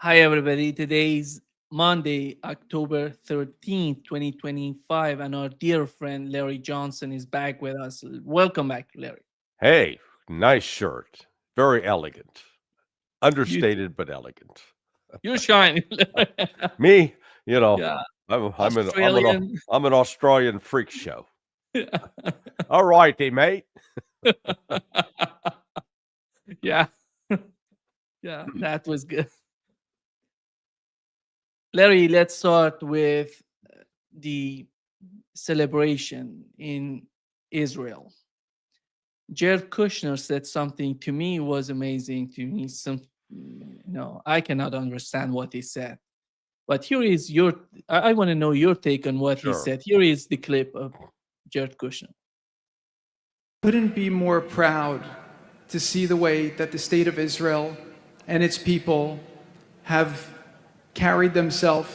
Hi, everybody. Today's Monday, October 13th, 2025, and our dear friend Larry Johnson is back with us. Welcome back, Larry. Hey, nice shirt. Very elegant. You too. Understated but elegant. You're shining. Me, you know, Yeah, I'm Australian. I'm an Australian freak show. All righty, mate. Yeah, yeah, that was good. Larry, let's start with the celebration in Israel. Jared Kushner said something to me was amazing to me. I cannot understand what he said. But here is your. I want to know your take on what he Sure. said. Here is the clip of Jared Kushner. Couldn't be more proud to see the way that the state of Israel and its people have carried themselves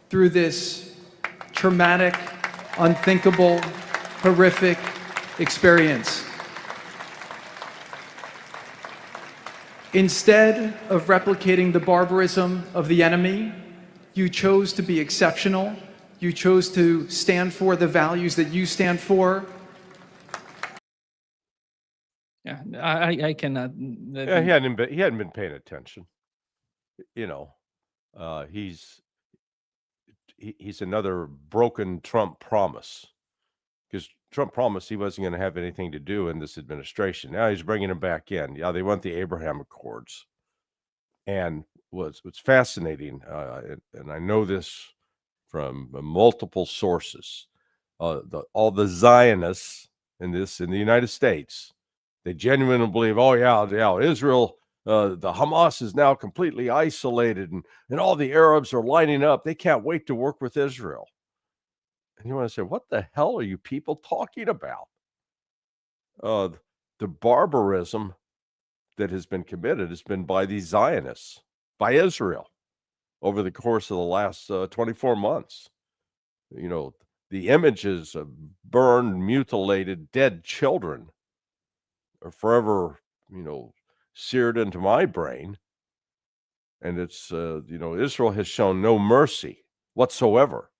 through this traumatic, unthinkable, horrific experience. Instead of replicating the barbarism of the enemy, you chose to be exceptional. You chose to stand for the values that you stand for. Yeah, I cannot. Yeah, he hadn't been paying attention. You know, he's he's another broken Trump promise because Trump promised he wasn't going to have anything to do in this administration. Now he's bringing him back in. Yeah, they want the Abraham Accords. And what's fascinating, and I know this from multiple sources, all the Zionists in the United States, they genuinely believe, oh yeah, Israel, the Hamas is now completely isolated, and all the Arabs are lining up. They can't wait to work with Israel. And you want to say, what the hell are you people talking about? Uh, the barbarism that has been committed has been by these Zionists, by Israel, over the course of the last 24 months. You know, the images of burned, mutilated, dead children are forever, seared into my brain. And it's, Israel has shown no mercy whatsoever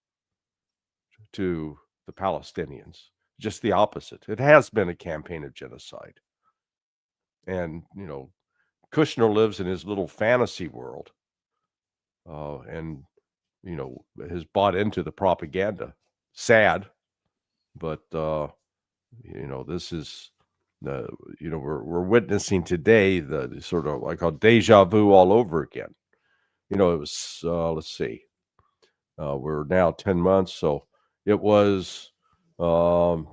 to the Palestinians, just the opposite. It has been a campaign of genocide. And, Kushner lives in his little fantasy world, and has bought into the propaganda. Sad, but this is the we're witnessing today the sort of like a deja vu all over again. It was let's see, we're now 10 months, so it was 9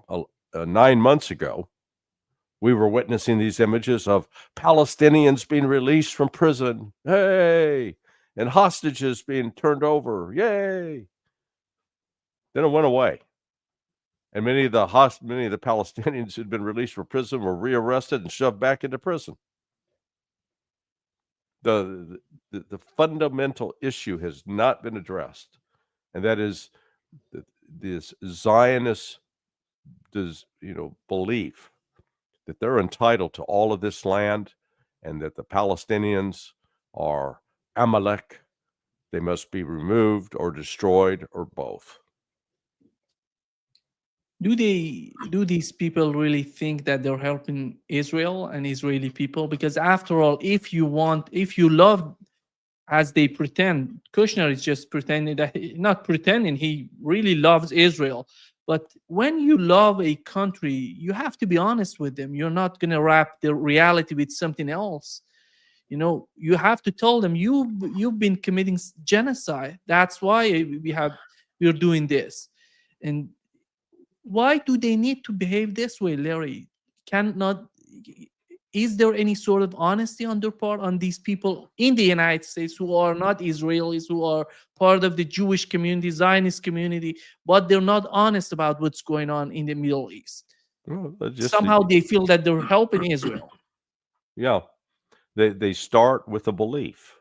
months ago. We were witnessing these images of Palestinians being released from prison. Hey! And hostages being turned over. Yay! Then it went away. And many of the Palestinians who'd been released from prison were rearrested and shoved back into prison. The fundamental issue has not been addressed, and that is this Zionist belief that they're entitled to all of this land and that the Palestinians are Amalek. They must be removed or destroyed or both. Do these people really think that they're helping Israel and Israeli people? Because after all, if you love as they pretend, Kushner is just pretending that not pretending, he really loves Israel. But when you love a country, you have to be honest with them. You're not going to wrap the reality with something else. You have to tell them you've been committing genocide. That's why we're doing this. And why do they need to behave this way, Larry? Cannot Is there any sort of honesty on their part on these people in the United States who are not Israelis, who are part of the Jewish community, Zionist community, but they're not honest about what's going on in the Middle East? Well, Somehow they feel that they're helping Israel. Yeah, they start with a belief,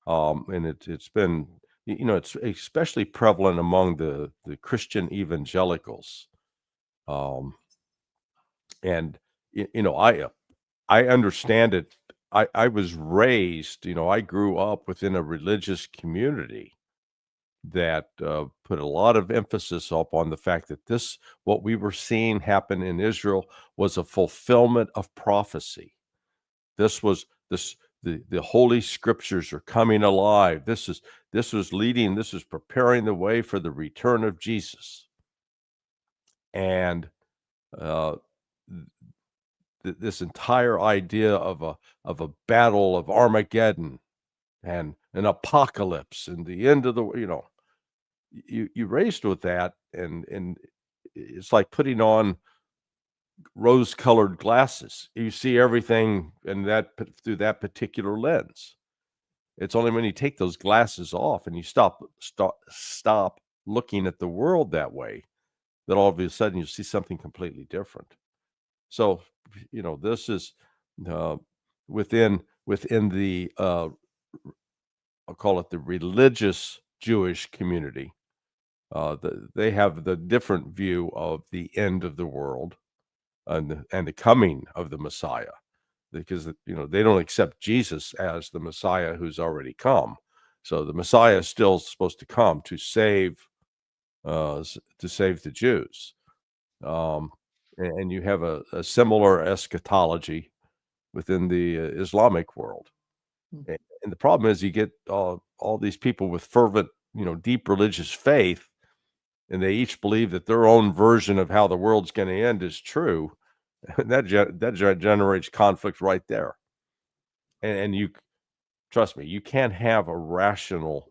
and it's been it's especially prevalent among the Christian evangelicals, and I understand it I was raised, I grew up within a religious community that put a lot of emphasis up on the fact that what we were seeing happen in Israel was a fulfillment of prophecy. This was the Holy Scriptures are coming alive. This was preparing the way for the return of Jesus. And uh, this entire idea of a battle of Armageddon and an apocalypse and the end of the you raised with that, and it's like putting on rose-colored glasses. You see everything through that particular lens. It's only when you take those glasses off and you stop looking at the world that way that all of a sudden you see something completely different. So, this is within the I'll call it the religious Jewish community. They have the different view of the end of the world and the coming of the Messiah, because they don't accept Jesus as the Messiah who's already come. So the Messiah is still supposed to come to save the Jews. And you have a similar eschatology within the Islamic world. Mm. And the problem is you get all these people with fervent, deep religious faith, and they each believe that their own version of how the world's going to end is true. And that generates conflict right there. And you trust me, you can't have a rational,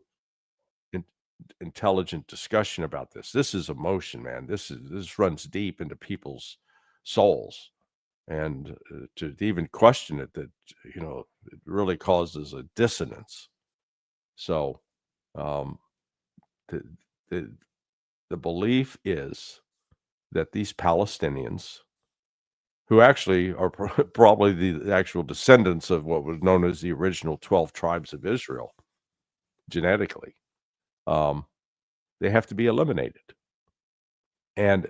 intelligent discussion about this. This is emotion, man. This runs deep into people's souls, and to even question it, that it really causes a dissonance. So, the the belief is that these Palestinians, who actually are probably the actual descendants of what was known as the original 12 tribes of Israel, genetically, they have to be eliminated. And,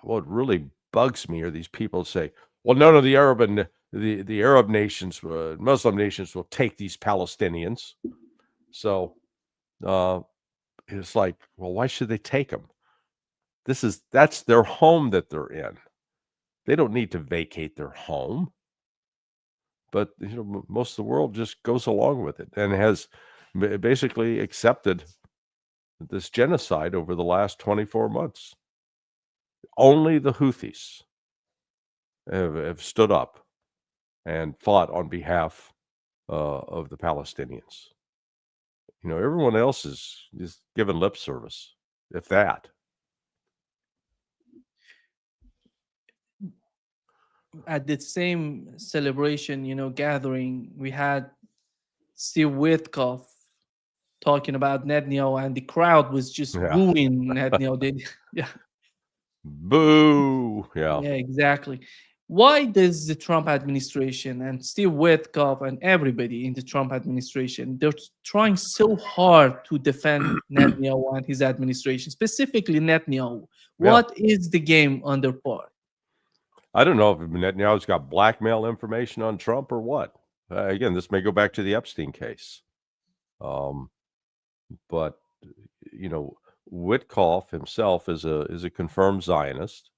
what really bugs me are these people say, well, none of the Arab and the Arab nations, Muslim nations will take these Palestinians. So it's like, well, why should they take them? That's their home that they're in. They don't need to vacate their home. But most of the world just goes along with it and has basically accepted this genocide over the last 24 months. Only the Houthis have stood up and fought on behalf of the Palestinians. Everyone else is giving lip service, if that. At the same celebration, gathering, we had Steve Witkoff talking about Netanyahu, and the crowd was just Yeah. booing Netanyahu. Yeah, Boo. Yeah. yeah, exactly. Why does the Trump administration and Steve Witkoff and everybody in the Trump administration, they're trying so hard to defend Netanyahu and his administration, specifically Netanyahu? Yeah. What is the game on their part? I don't know if Netanyahu's got blackmail information on Trump or what. Again, this may go back to the Epstein case. But Witkoff himself is a confirmed Zionist,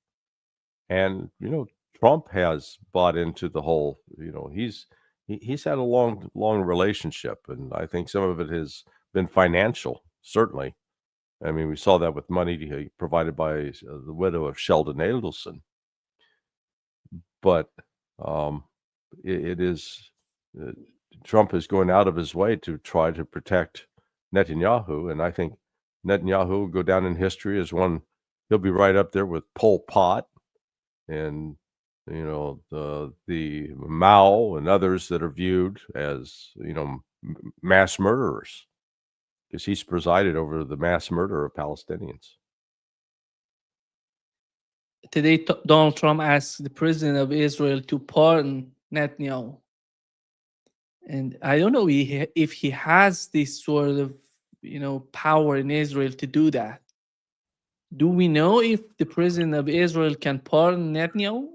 and Trump has bought into the whole. He's had a long relationship, and I think some of it has been financial. Certainly, I mean, we saw that with money provided by the widow of Sheldon Adelson. But it is Trump is going out of his way to try to protect Netanyahu, and I think Netanyahu will go down in history as one. He'll be right up there with Pol Pot and the Mao and others that are viewed as mass murderers, because he's presided over the mass murder of Palestinians. Today, Donald Trump asked the president of Israel to pardon Netanyahu. And I don't know if he has this sort of, power in Israel to do that. Do we know if the president of Israel can pardon Netanyahu?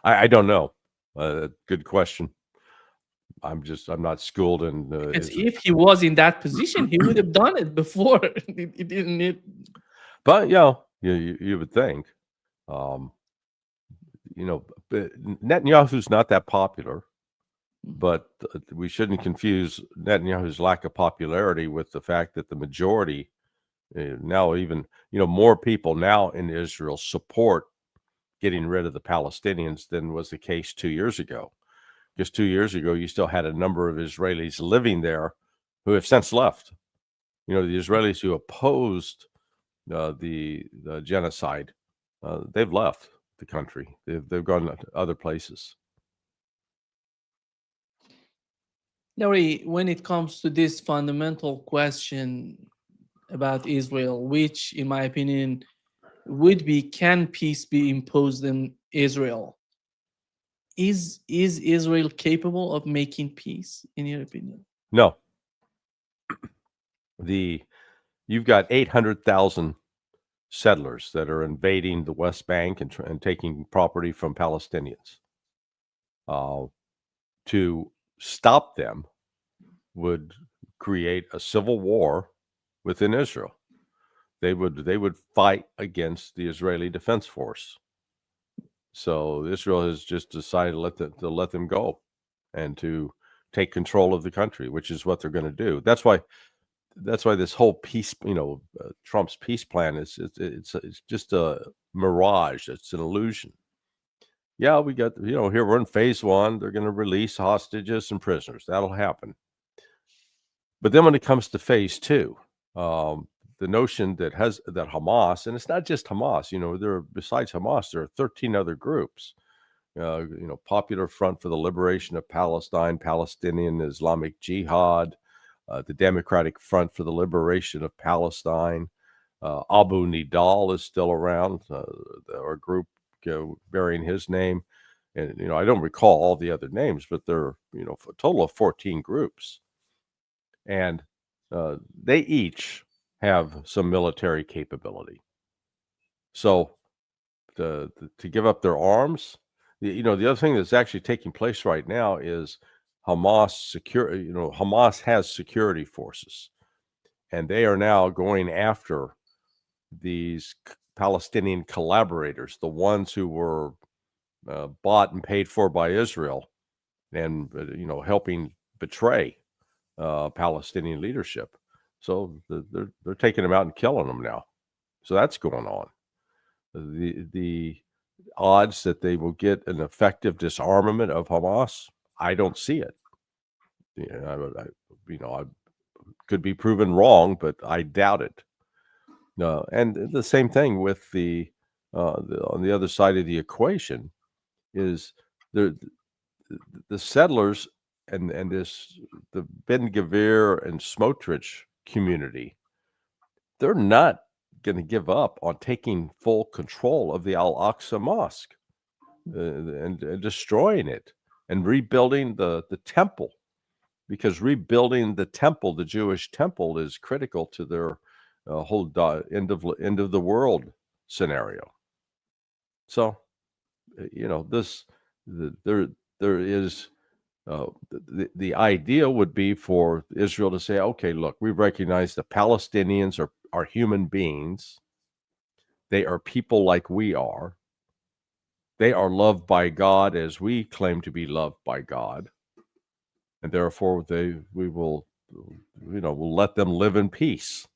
I don't know. Good question. I'm not schooled in. Because if he was in that position, he would have done it before. He didn't need. But you would think, um, but Netanyahu's not that popular. But we shouldn't confuse Netanyahu's lack of popularity with the fact that the majority now, even more people now in Israel support getting rid of the Palestinians than was the case 2 years ago. Because 2 years ago, you still had a number of Israelis living there who have since left. The Israelis who opposed the genocide, they've left the country. They've gone to other places. Larry, when it comes to this fundamental question about Israel, which, in my opinion, would be, can peace be imposed in Israel? Is Israel capable of making peace, in your opinion? No. You've got 800,000 settlers that are invading the West Bank and taking property from Palestinians. To stop them would create a civil war within Israel. They would fight against the Israeli Defense Force. So Israel has just decided to let them go and to take control of the country, which is what they're going to do. That's why this whole peace, Trump's peace plan it's just a mirage. It's an illusion. Yeah, we got, here we're in phase 1. They're going to release hostages and prisoners. That'll happen. But then when it comes to phase 2, the notion that Hamas, and it's not just Hamas, besides Hamas, there are 13 other groups, Popular Front for the Liberation of Palestine, Palestinian Islamic Jihad, the Democratic Front for the Liberation of Palestine, Abu Nidal is still around, or a group bearing his name. And, I don't recall all the other names, but there are, a total of 14 groups. And they each have some military capability. So to give up their arms, the other thing that's actually taking place right now is Hamas has security forces, and they are now going after these Palestinian collaborators, the ones who were bought and paid for by Israel, and helping betray Palestinian leadership. So they're taking them out and killing them now. So that's going on. The odds that they will get an effective disarmament of Hamas, I don't see it. I could be proven wrong, but I doubt it. And the same thing with on the other side of the equation is the settlers and the Ben Gvir and Smotrich community. They're not going to give up on taking full control of the Al-Aqsa Mosque and destroying it and rebuilding the temple, because rebuilding the temple, the Jewish temple, is critical to their whole end of the world scenario. So, there is the idea would be for Israel to say, okay, look, we recognize the Palestinians are human beings. They are people like we are. They are loved by God as we claim to be loved by God. And therefore we'll let them live in peace.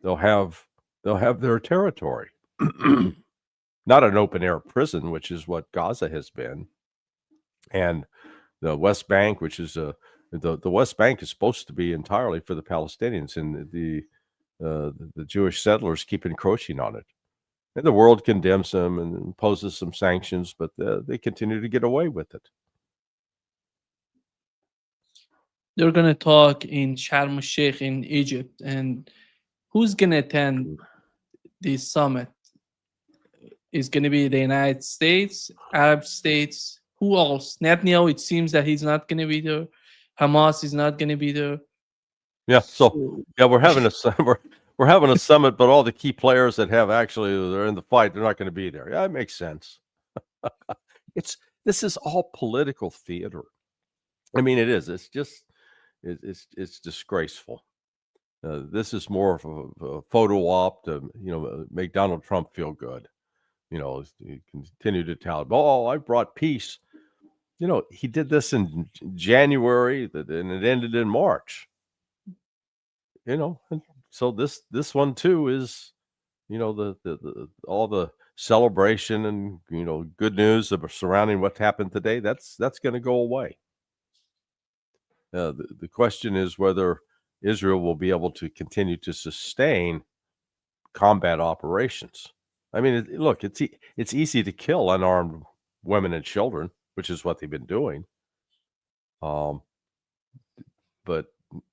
They'll have their territory. Not an open air prison, which is what Gaza has been. And the West Bank, which is the West Bank is supposed to be entirely for the Palestinians, and the Jewish settlers keep encroaching on it. And the world condemns them and imposes some sanctions, but they continue to get away with it. They're going to talk in Sharm el-Sheikh in Egypt, and who's going to attend this summit? Is going to be the United States, Arab states, who else? Netanyahu, it seems that he's not going to be there. Hamas is not going to be there. Yeah, so we're having a summit, but all the key players that they're in the fight, they're not going to be there. Yeah, it makes sense. This is all political theater. I mean, it is. It's just it's disgraceful. This is more of a photo op to make Donald Trump feel good. You continue to tout, oh, I brought peace. He did this in January, and it ended in March. And so this one too is, the all the celebration and good news surrounding what happened today. That's going to go away. The question is whether Israel will be able to continue to sustain combat operations. I mean, look, it's easy to kill unarmed women and children, which is what they've been doing. But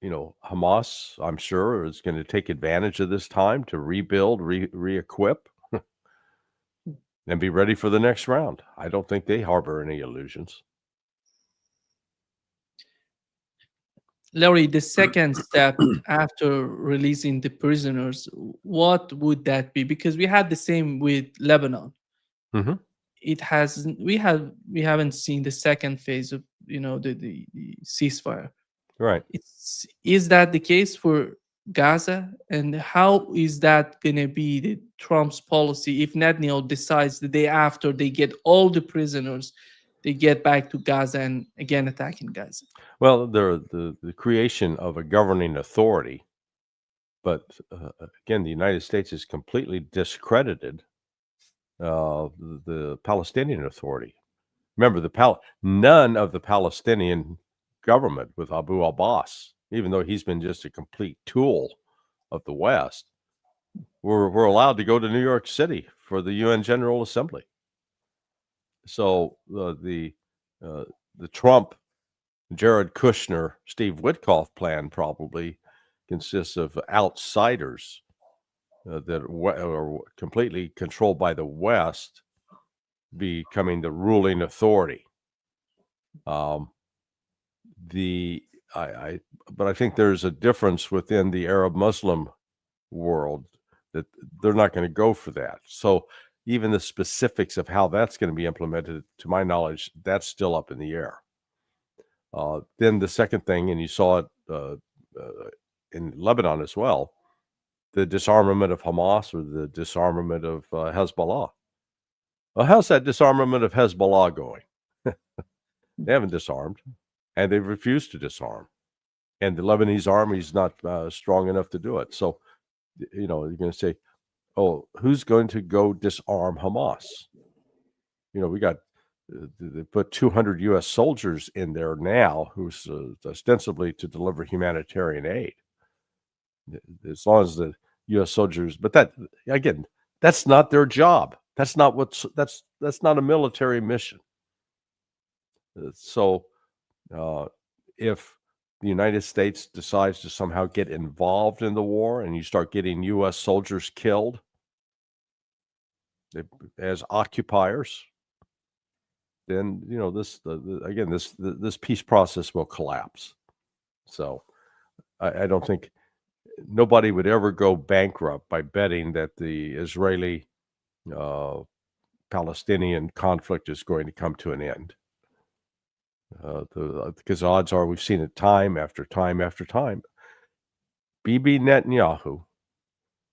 Hamas, I'm sure, is going to take advantage of this time to rebuild, re-equip, and be ready for the next round. I don't think they harbor any illusions. Larry, the second step after releasing the prisoners, what would that be? Because we had the same with Lebanon. Mm-hmm. We haven't seen the second phase of the ceasefire. Right. Is that the case for Gaza? And how is that going to be the Trump's policy if Netanyahu decides the day after they get all the prisoners, they get back to Gaza and again attacking Gaza? Well, the creation of a governing authority, but again, the United States has completely discredited the Palestinian Authority. Remember, none of the Palestinian government with Abu Abbas, even though he's been just a complete tool of the West, were allowed to go to New York City for the UN General Assembly. So the Trump, Jared Kushner, Steve Witkoff plan probably consists of outsiders that are completely controlled by the West becoming the ruling authority. But I think there's a difference within the Arab Muslim world that they're not going to go for that. So even the specifics of how that's going to be implemented, to my knowledge, that's still up in the air. Then the second thing, and you saw it in Lebanon as well, the disarmament of Hamas or the disarmament of Hezbollah. Well, how's that disarmament of Hezbollah going? They haven't disarmed, and they've refused to disarm. And the Lebanese army is not strong enough to do it. So, you're going to say, oh, who's going to go disarm Hamas? We got, they put 200 U.S. soldiers in there now who's ostensibly to deliver humanitarian aid. As long as the U.S. soldiers, but that, again, that's not their job. That's not that's not a military mission. So if the United States decides to somehow get involved in the war and you start getting U.S. soldiers killed as occupiers, then this peace process will collapse. So I don't think nobody would ever go bankrupt by betting that the Israeli Palestinian conflict is going to come to an end. Because odds are we've seen it time after time after time. Bibi Netanyahu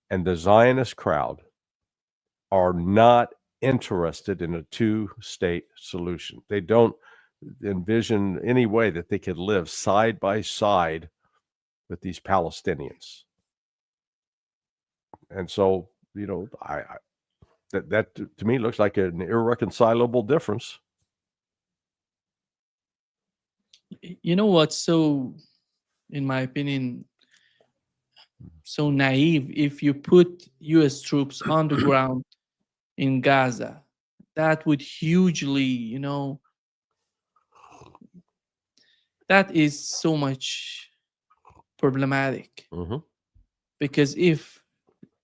and the Zionist crowd are not interested in a two-state solution. They don't envision any way that they could live side by side with these Palestinians. And so, that to me looks like an irreconcilable difference. You know what's so, in my opinion, so naive? If you put U.S. troops on the ground in Gaza, that would hugely, that is so much problematic. Mm-hmm. Because if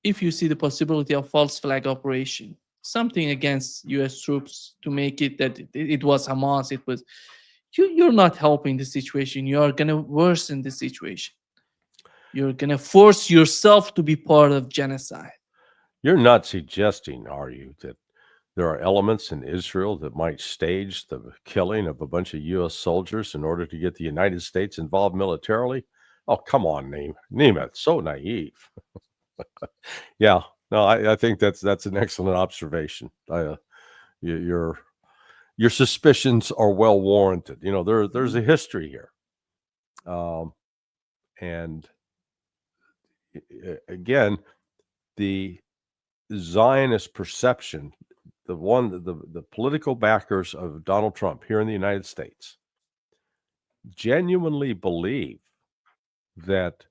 you see the possibility of false flag operation, something against U.S. troops to make it that it was Hamas, it was, you're not helping the situation. You are going to worsen the situation. You're going to force yourself to be part of genocide. You're not suggesting, are you, that there are elements in Israel that might stage the killing of a bunch of U.S. soldiers in order to get the United States involved militarily. Oh, come on, Nima, it's so naive. Yeah, no, I think that's an excellent observation. Your suspicions are well warranted. You know, there's a history here, and again, the Zionist perception, the political backers of Donald Trump here in the United States genuinely believe that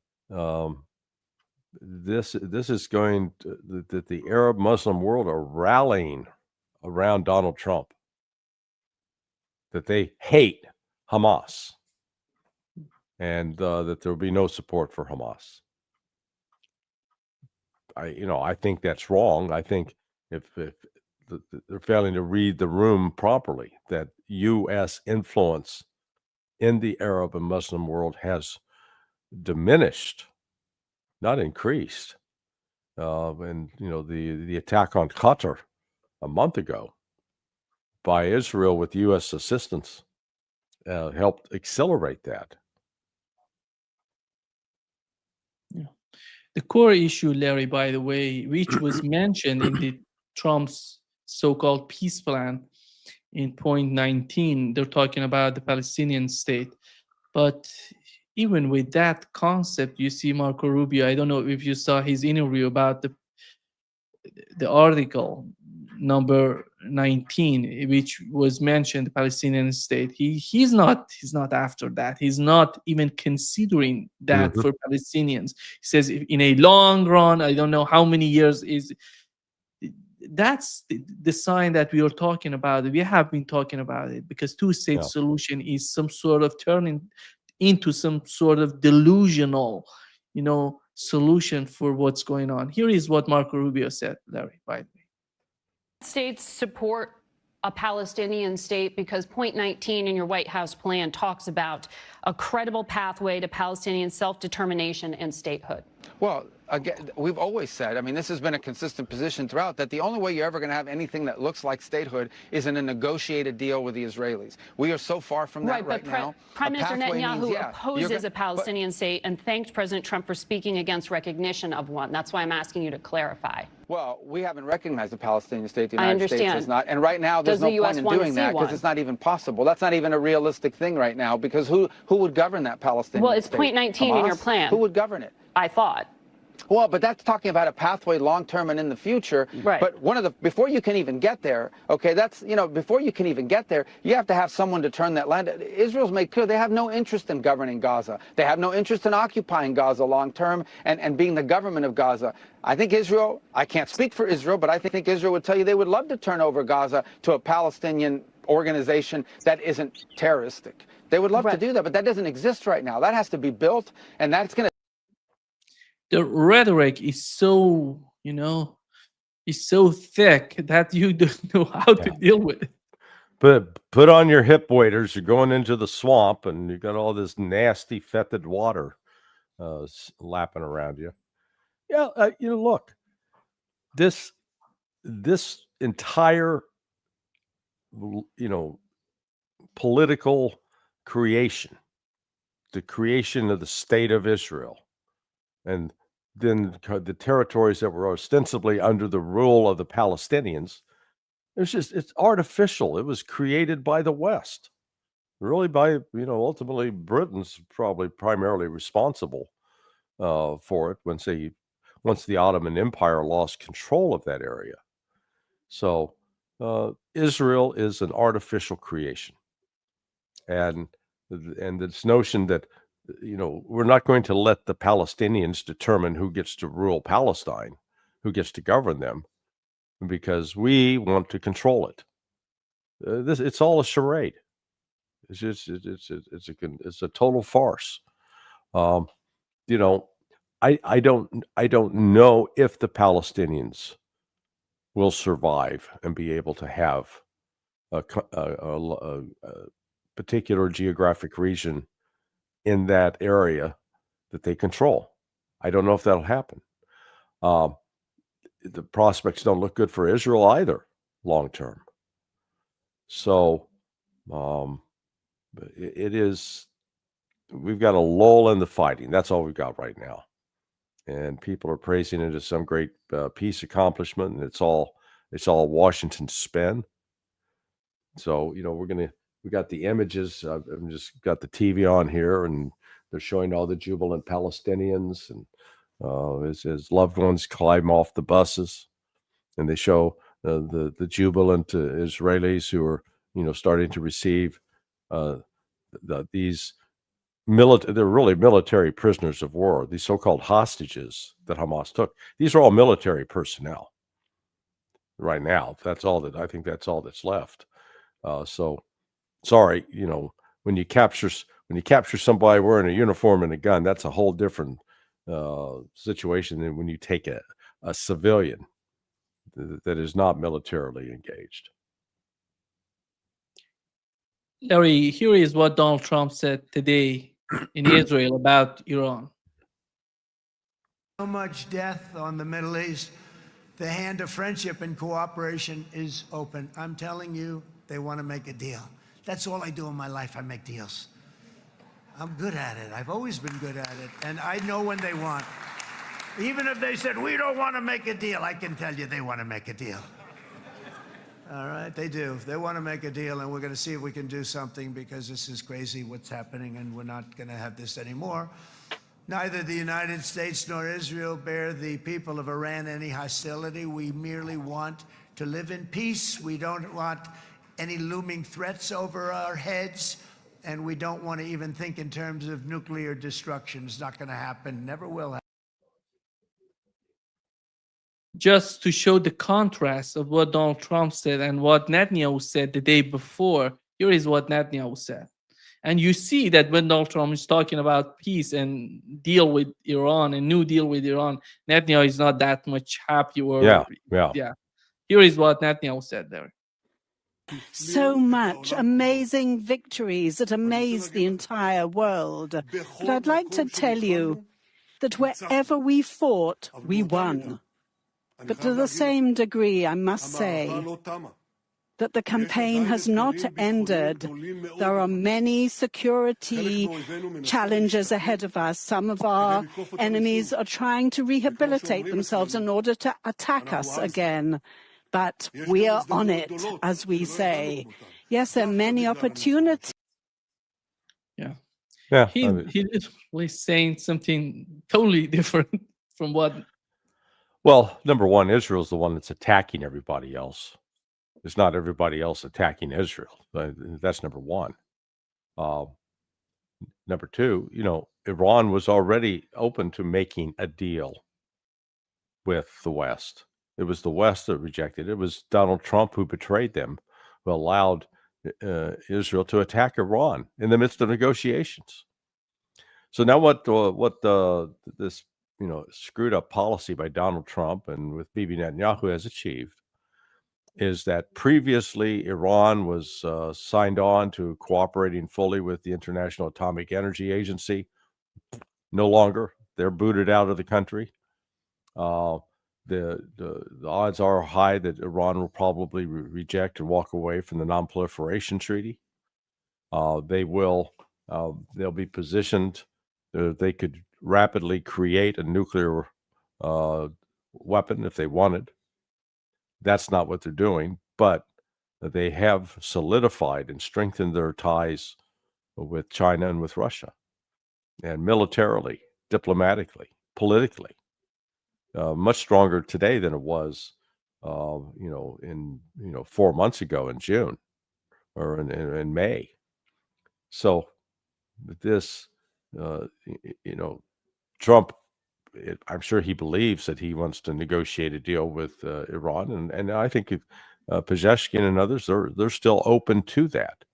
this is going to, that the Arab Muslim world are rallying around Donald Trump, that they hate Hamas, and that there will be no support for Hamas. I think that's wrong. I think if they're failing to read the room properly, that U.S. influence in the Arab and Muslim world has diminished, not increased. And the attack on Qatar a month ago by Israel with U.S. assistance helped accelerate that. The core issue, Larry, by the way, which was mentioned in the Trump's so-called peace plan in point 19, they're talking about the Palestinian state. But even with that concept, you see Marco Rubio, I don't know if you saw his interview about the article number 19, which was mentioned, the Palestinian state. He's not after that. He's not even considering that for Palestinians. He says in a long run, I don't know how many years is. That's the sign that we are talking about. We have been talking about it, because two-state solution is some sort of turning into some sort of delusional, solution for what's going on. Here is what Marco Rubio said, Larry, by the way. States support a Palestinian state because point 19 in your White House plan talks about a credible pathway to Palestinian self-determination and statehood. Well, again, we've always said, I mean, this has been a consistent position throughout, that the only way you're ever going to have anything that looks like statehood is in a negotiated deal with the Israelis. We are so far from that right now. Prime Minister Netanyahu opposes a Palestinian state and thanked President Trump for speaking against recognition of one. That's why I'm asking you to clarify. Well, we haven't recognized a Palestinian state. The United States has not. And right now, there's no point in doing that because it's not even possible. That's not even a realistic thing right now, because who would govern that Palestinian state? Well, it's point 19 Hamas? in your plan. Who would govern it? I thought. Well, but that's talking about a pathway long-term and in the future. Right. But before you can even get there, okay, before you can even get there, you have to have someone to turn that land. Israel's made clear they have no interest in governing Gaza. They have no interest in occupying Gaza long-term and being the government of Gaza. I think Israel, I can't speak for Israel, but I think Israel would tell you they would love to turn over Gaza to a Palestinian organization that isn't terroristic. They would love to do that, but that doesn't exist right now. That has to be built, and that's going to. The rhetoric is so, is so thick that you don't know how to deal with it. But put on your hip waders. You're going into the swamp, and you got all this nasty, fetid water lapping around you. Yeah, look, this entire, political creation, the creation of the state of Israel, and then the territories that were ostensibly under the rule of the Palestinians, it's artificial. It was created by the West, really by, ultimately Britain's probably primarily responsible for it once the Ottoman Empire lost control of that area. So Israel is an artificial creation. And this notion that, we're not going to let the Palestinians determine who gets to rule Palestine, who gets to govern them, because we want to control it. It's all a charade. It's a total farce. I don't know if the Palestinians will survive and be able to have a particular geographic region in that area that they control. I don't know if that'll happen. The prospects don't look good for Israel either. long term. So it is, we've got a lull in the fighting. That's all we've got right now. And people are praising it as some great peace accomplishment, and it's all Washington spin. So, we got the images. I've just got the TV on here, and they're showing all the jubilant Palestinians and his loved ones climb off the buses, and they show the jubilant Israelis who are, starting to receive these they're really military prisoners of war, these so-called hostages that Hamas took. These are all military personnel right now. I think that's all that's left. So sorry, when you capture somebody wearing a uniform and a gun, that's a whole different situation than when you take a civilian that is not militarily engaged. Larry, here is what Donald Trump said today in Israel about Iran. So much death on the Middle East. The hand of friendship and cooperation is open. I'm telling you, they want to make a deal. That's all I do in my life. I make deals. I'm good at it. I've always been good at it. And I know when they want. Even if they said, we don't want to make a deal, I can tell you they want to make a deal. All right, they do. They want to make a deal, and we're going to see if we can do something, because this is crazy what's happening, and we're not going to have this anymore. Neither the United States nor Israel bear the people of Iran any hostility. We merely want to live in peace. We don't want any looming threats over our heads, and we don't want to even think in terms of nuclear destruction. It's not going to happen, never will happen. Just to show the contrast of what Donald Trump said and what Netanyahu said the day before, here is what Netanyahu said. And you see that when Donald Trump is talking about peace and deal with Iran, a new deal with Iran, Netanyahu is not that much happy. Yeah. Here is what Netanyahu said there. So much amazing victories that amaze the entire world. But I'd like to tell you that wherever we fought, we won. But to the same degree, I must say that the campaign has not ended. There are many security challenges ahead of us. Some of our enemies are trying to rehabilitate themselves in order to attack us again. But we are on it, as we say. Yes, there are many opportunities. Yeah. He literally saying something totally different from what. Well, number one, Israel's the one that's attacking everybody else. It's not everybody else attacking Israel. That's number one. Number two, Iran was already open to making a deal with the West. It was the West that rejected it. It was Donald Trump who betrayed them, who allowed Israel to attack Iran in the midst of negotiations. So now this screwed up policy by Donald Trump and with Bibi Netanyahu has achieved is that previously Iran was signed on to cooperating fully with the International Atomic Energy Agency. No longer. They're booted out of the country. The odds are high that Iran will probably reject and walk away from the Non-Proliferation Treaty. They'll be positioned. They could rapidly create a nuclear weapon if they wanted. That's not what they're doing, but they have solidified and strengthened their ties with China and with Russia, and militarily, diplomatically, politically, much stronger today than it was, 4 months ago in June or in May. So this, Trump, I'm sure he believes that he wants to negotiate a deal with Iran, and I think Pezeshkian and others they're still open to that,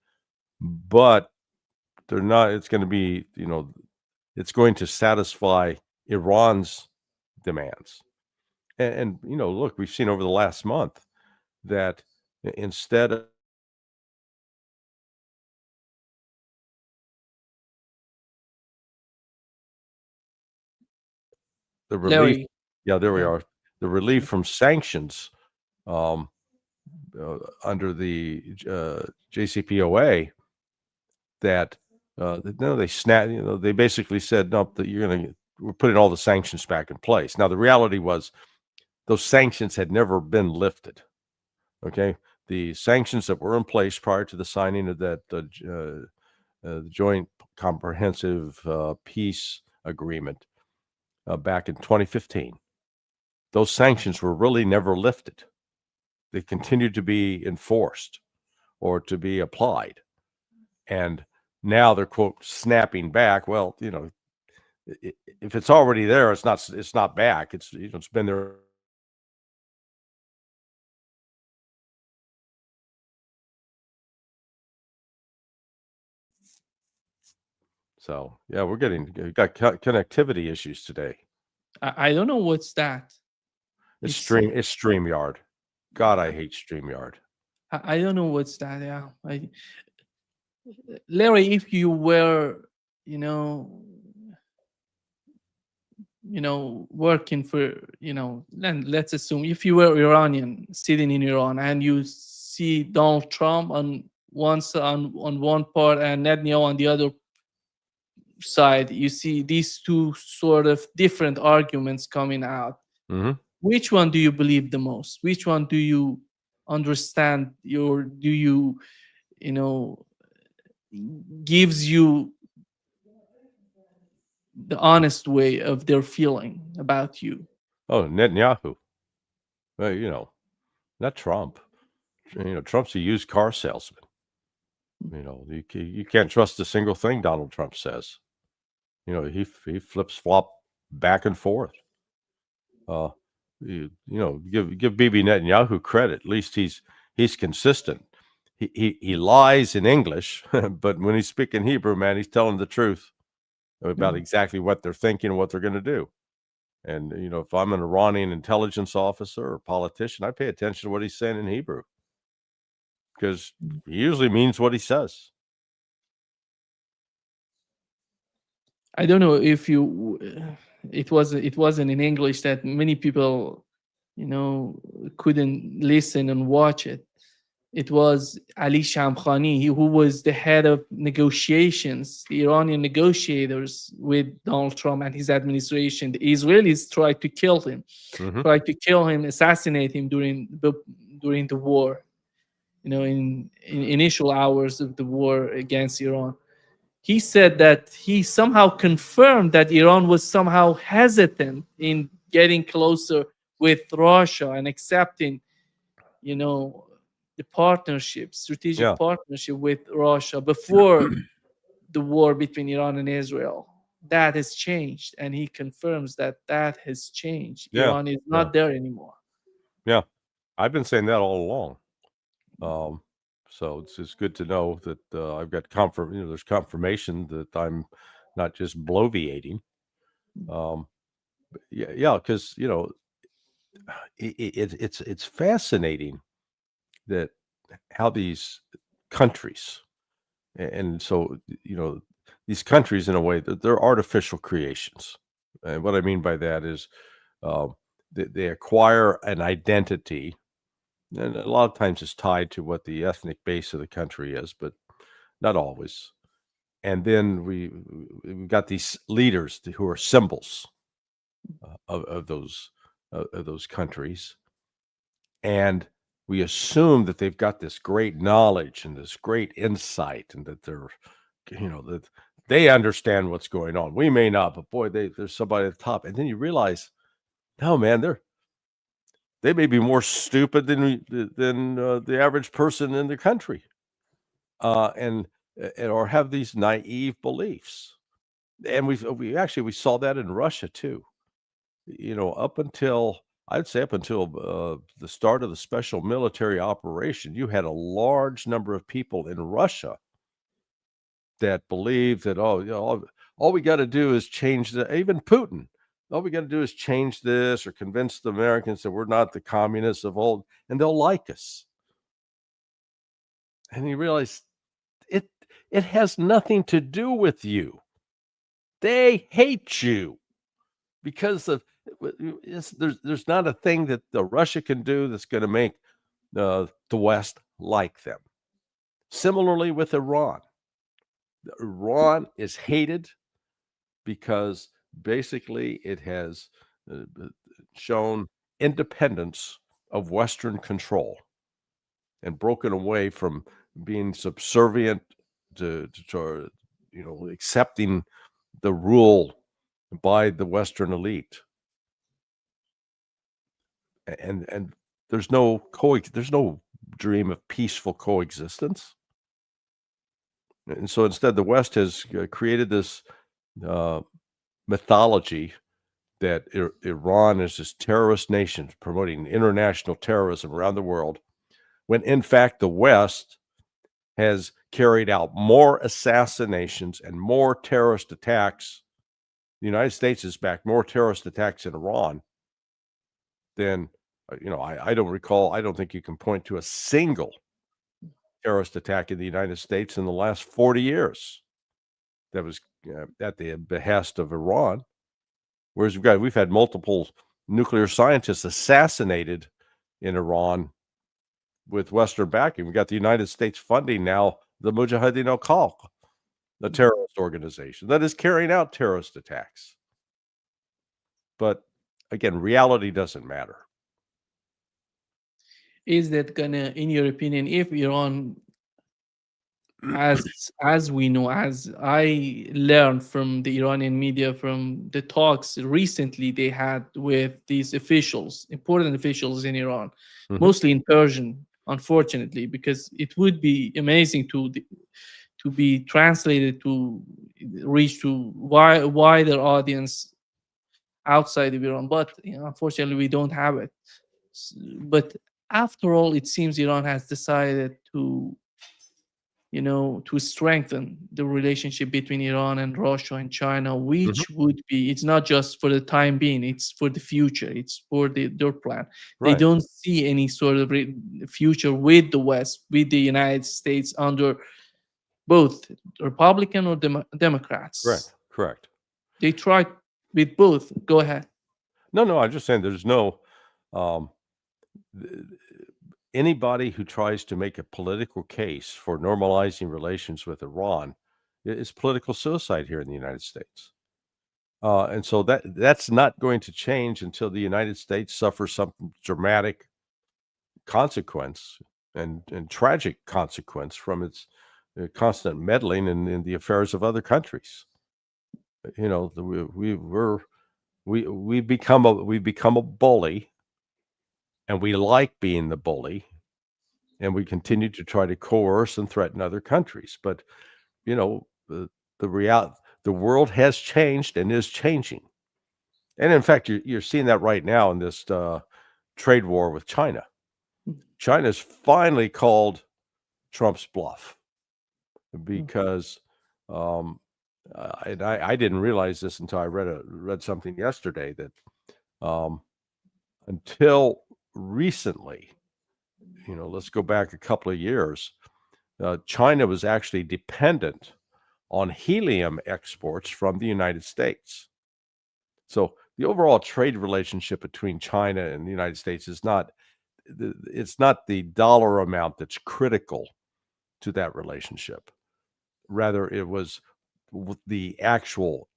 but they're not. It's going to be it's going to satisfy Iran's demands, and look, we've seen over the last month that instead of the relief, Larry. there we Yeah. are. The relief from sanctions under the JCPOA that no, they they basically said no, that we're putting all the sanctions back in place. Now the reality was those sanctions had never been lifted. Okay, the sanctions that were in place prior to the signing of that the Joint Comprehensive Peace Agreement back in 2015, those sanctions were really never lifted. They continued to be enforced or to be applied. And now they're, quote, snapping back. Well, if it's already there, it's not back. It's been there. So yeah, we've got connectivity issues today. I don't know what's that. It's StreamYard. God, I hate StreamYard. I don't know what's that. Yeah. Larry, if you were, working for, let's assume if you were Iranian sitting in Iran and you see Donald Trump on one part and Netanyahu on the other side, you see these two sort of different arguments coming out. Mm-hmm. Which one do you believe the most? Which one do you understand? Gives you the honest way of their feeling about you? Oh, Netanyahu. Well, not Trump. Trump's a used car salesman. You can't trust a single thing Donald Trump says. He flips flop back and forth. Give Bibi Netanyahu credit. At least he's consistent. He lies in English, but when he's speaking Hebrew, man, he's telling the truth about exactly what they're thinking and what they're going to do. And if I'm an Iranian intelligence officer or politician, I pay attention to what he's saying in Hebrew because he usually means what he says. I don't know if it wasn't in English that many people, couldn't listen and watch it. It was Ali Shamkhani, who was the head of negotiations, the Iranian negotiators with Donald Trump and his administration. The Israelis tried to kill him, assassinate him during the war, in initial hours of the war against Iran. He said that he somehow confirmed that Iran was somehow hesitant in getting closer with Russia and accepting, the strategic partnership with Russia before the war between Iran and Israel. That has changed, and he confirms that has changed. Iran is not there anymore. Yeah, I've been saying that all along. So it's good to know that I've got there's confirmation that I'm not just bloviating. Because it's fascinating that how these countries, and so these countries in a way that they're artificial creations, and what I mean by that is they acquire an identity. And a lot of times it's tied to what the ethnic base of the country is, but not always. And then we've got these leaders who are symbols of those countries, and we assume that they've got this great knowledge and this great insight, and that they're, that they understand what's going on. We may not, but boy, there's somebody at the top. And then you realize, no, man, they may be more stupid than the average person in the country, and or have these naive beliefs. And we saw that in Russia too. Up until the start of the special military operation, you had a large number of people in Russia that believed that all we got to do is change even Putin. All we got to do is change this or convince the Americans that we're not the communists of old, and they'll like us. And you realize it has nothing to do with you. They hate you because there's not a thing that Russia can do that's going to make the West like them. Similarly with Iran. Iran is hated because basically it has shown independence of Western control and broken away from being subservient to accepting the rule by the Western elite. And there's no dream of peaceful coexistence. And so instead, the West has created this mythology that Iran is this terrorist nation promoting international terrorism around the world, when in fact the West has carried out more assassinations and more terrorist attacks. The United States has backed more terrorist attacks in Iran than, I don't think you can point to a single terrorist attack in the United States in the last 40 years that was at the behest of Iran. Whereas we've had multiple nuclear scientists assassinated in Iran with Western backing. We got the United States funding now the Mujahideen al-Khalq, the terrorist organization that is carrying out terrorist attacks. But again, reality doesn't matter. Is that gonna, in your opinion, if Iran, as we know, as I learned from the Iranian media, from the talks recently they had with these officials, important officials in Iran, mostly in Persian, unfortunately, because it would be amazing to be translated to reach to wider audience outside of Iran, but unfortunately we don't have it. But after all, it seems Iran has decided to strengthen the relationship between Iran and Russia and China, which would be, it's not just for the time being, it's for the future, it's for their plan. They Right. don't see any sort of future with the West, with the United States under both Republican or Democrats. Correct. They tried with both. Go ahead. No, I'm just saying there's no anybody who tries to make a political case for normalizing relations with Iran is political suicide here in the United States. And so that's not going to change until the United States suffers some dramatic consequence and tragic consequence from its constant meddling in the affairs of other countries. We've become a bully, and we like being the bully, and we continue to try to coerce and threaten other countries. But the world has changed and is changing, and in fact, you're seeing that right now in this trade war with China. China's finally called Trump's bluff because. I didn't realize this until I read something yesterday that until recently, let's go back a couple of years, China was actually dependent on helium exports from the United States. So the overall trade relationship between China and the United States is it's not the dollar amount that's critical to that relationship. Rather, it was the actual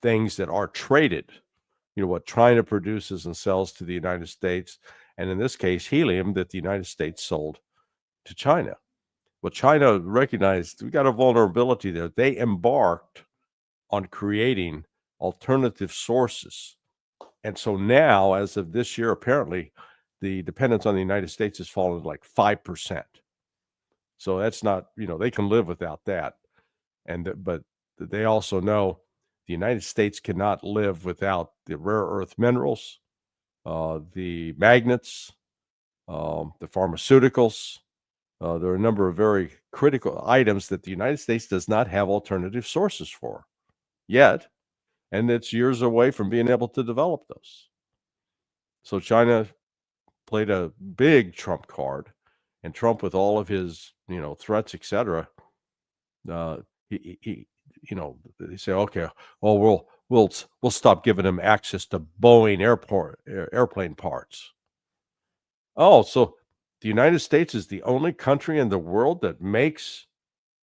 things that are traded, what China produces and sells to the United States, and in this case, helium that the United States sold to China. Well, China recognized we got a vulnerability there. They embarked on creating alternative sources. And so now, as of this year, apparently, the dependence on the United States has fallen to like 5%. So that's not, they can live without that. But they also know the United States cannot live without the rare earth minerals, the magnets, the pharmaceuticals. There are a number of very critical items that the United States does not have alternative sources for yet, and it's years away from being able to develop those. So China played a big Trump card, and Trump, with all of his threats, etc., they say, okay, well, we'll stop giving them access to Boeing airplane parts. Oh, so the United States is the only country in the world that makes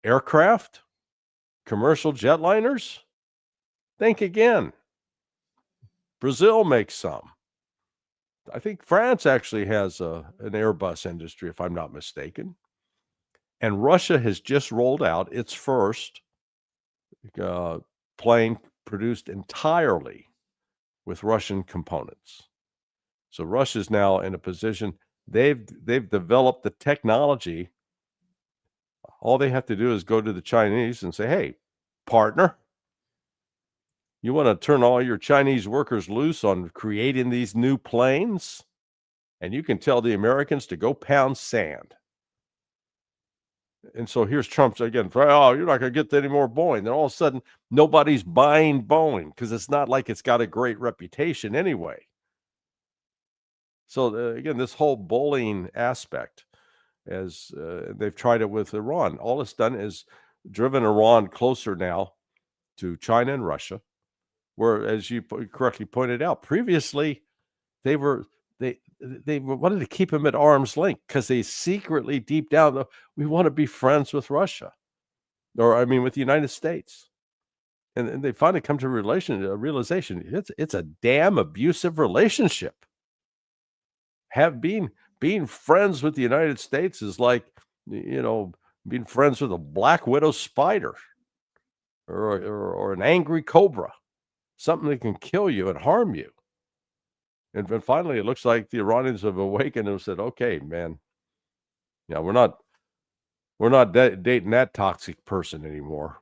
aircraft, commercial jetliners? Think again. Brazil makes some. I think France actually has an Airbus industry, if I'm not mistaken. And Russia has just rolled out its first plane produced entirely with Russian components. So Russia's now in a position, they've developed the technology. All they have to do is go to the Chinese and say, hey, partner, you want to turn all your Chinese workers loose on creating these new planes? And you can tell the Americans to go pound sand. And so here's Trump's again, oh, you're not going to get any more Boeing. Then all of a sudden, nobody's buying Boeing because it's not like it's got a great reputation anyway. So again, this whole bullying aspect, as they've tried it with Iran, all it's done is driven Iran closer now to China and Russia, where, as you correctly pointed out, previously they wanted to keep him at arm's length because they secretly, deep down, we want to be friends with Russia, or I mean, with the United States. And they finally come to a realization it's a damn abusive relationship. Being friends with the United States is like, being friends with a black widow spider or an angry cobra, something that can kill you and harm you. And finally, it looks like the Iranians have awakened and said, okay, man, yeah, we're not dating that toxic person anymore.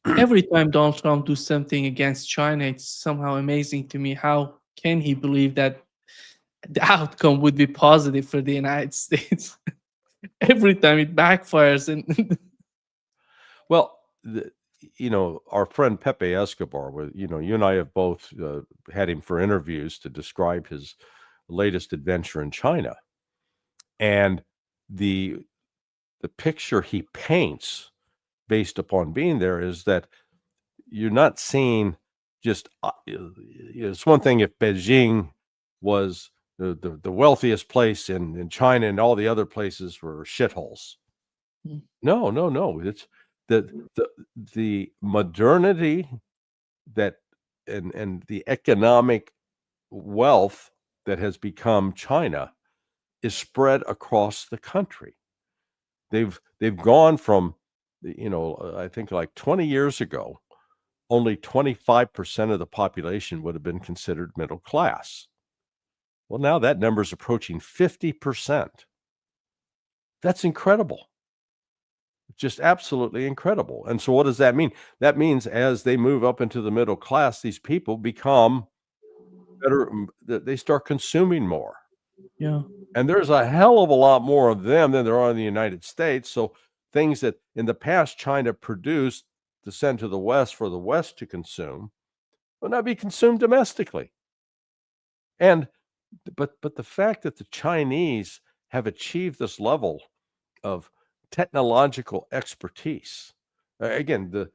Every time Donald Trump do something against China, it's somehow amazing to me. How can he believe that the outcome would be positive for the United States? Every time it backfires. And well, our friend Pepe Escobar, you and I have both had him for interviews to describe his latest adventure in China. And the picture he paints based upon being there is that you're not seeing just, it's one thing if Beijing was the wealthiest place in China and all the other places were shitholes. No. It's the modernity that and the economic wealth that has become China is spread across the country. They've gone from, I think like 20 years ago, only 25% of the population would have been considered middle class. Well, now that number is approaching 50%. That's incredible. Just absolutely incredible. And so what does that mean? That means as they move up into the middle class, these people become better, they start consuming more. yeah, And there's a hell of a lot more of them than there are in the United States. So things that in the past China produced to send to the West for the West to consume will now be consumed domestically. And but the fact that the Chinese have achieved this level of technological expertise, again, the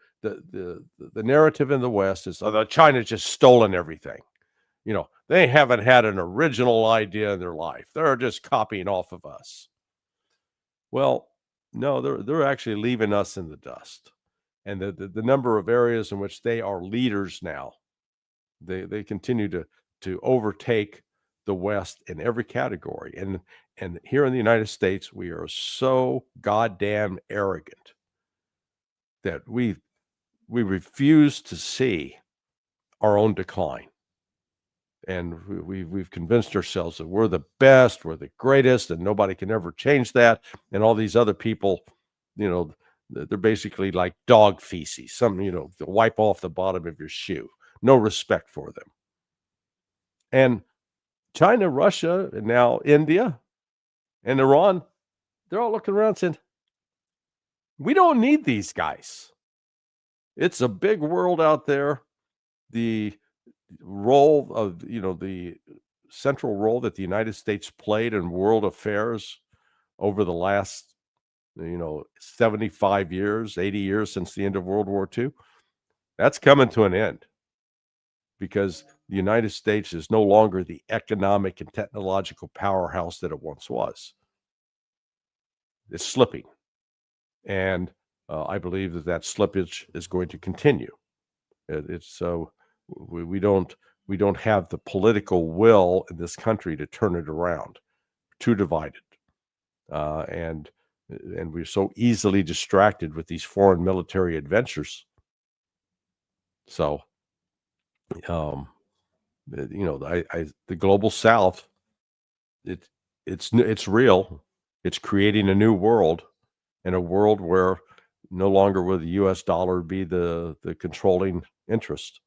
narrative in the West is that China's just stolen everything. They haven't had an original idea in their life. They're just copying off of us. Well, no, they're actually leaving us in the dust. And the number of areas in which they are leaders now, they continue to overtake the West in every category. And here in the United States, we are so goddamn arrogant that we refuse to see our own decline. And we've convinced ourselves that we're the best, we're the greatest, and nobody can ever change that. And all these other people, they're basically like dog feces, something, to wipe off the bottom of your shoe. No respect for them. And China, Russia, and now India and Iran, they're all looking around saying, we don't need these guys. It's a big world out there. The role of, the central role that the United States played in world affairs over the last, 75 years, 80 years since the end of World War II, that's coming to an end because the United States is no longer the economic and technological powerhouse that it once was. It's slipping. And I believe that that slippage is going to continue. We don't have the political will in this country to turn it around. Too divided, and we're so easily distracted with these foreign military adventures. So, the global South, it's real. It's creating a new world, and a world where no longer will the U.S. dollar be the controlling interest.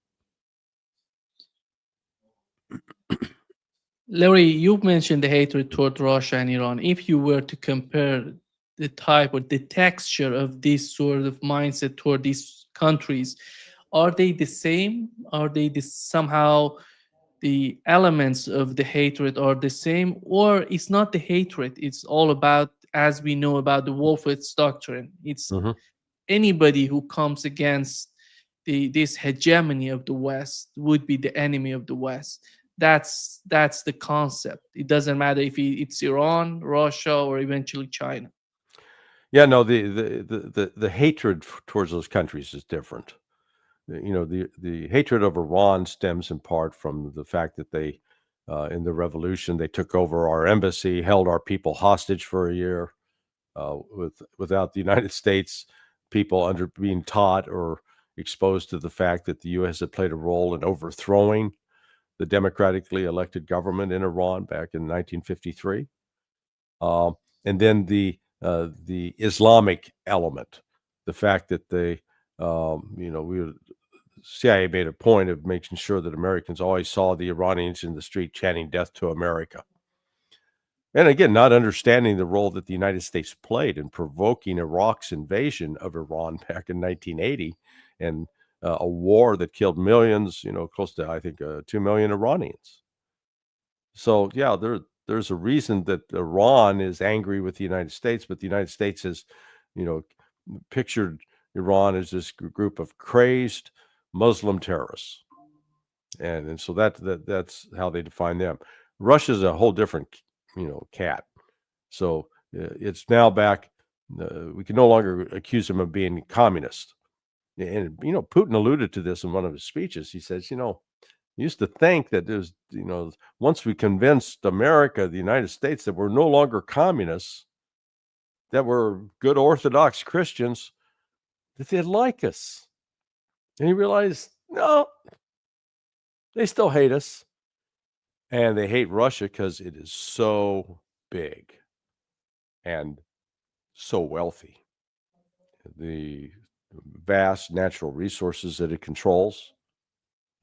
Larry, you mentioned the hatred toward Russia and Iran. If you were to compare the type or the texture of this sort of mindset toward these countries, are they the same? Are they somehow the elements of the hatred are the same? Or it's not the hatred, it's all about, as we know about the Wolfowitz doctrine, it's anybody who comes against this hegemony of the West would be the enemy of the West. That's the concept. It doesn't matter if it's Iran, Russia, or eventually China. Yeah, no, the hatred towards those countries is different. The hatred of Iran stems in part from the fact that they, in the revolution, they took over our embassy, held our people hostage for a year, without the United States people being taught or exposed to the fact that the U.S. had played a role in overthrowing the democratically elected government in Iran back in 1953, and then the Islamic element, the fact that CIA made a point of making sure that Americans always saw the Iranians in the street chanting "Death to America," and again, not understanding the role that the United States played in provoking Iraq's invasion of Iran back in 1980, and a war that killed millions, close to, I think, 2 million Iranians. So, yeah, there's a reason that Iran is angry with the United States, but the United States has, pictured Iran as this group of crazed Muslim terrorists. And so that's how they define them. Russia's a whole different, cat. So it's now back. We can no longer accuse them of being communist. And, Putin alluded to this in one of his speeches. He says, used to think that there's, once we convinced America, the United States, that we're no longer communists, that we're good Orthodox Christians, that they'd like us. And he realized, no, they still hate us. And they hate Russia because it is so big and so wealthy. The vast natural resources that it controls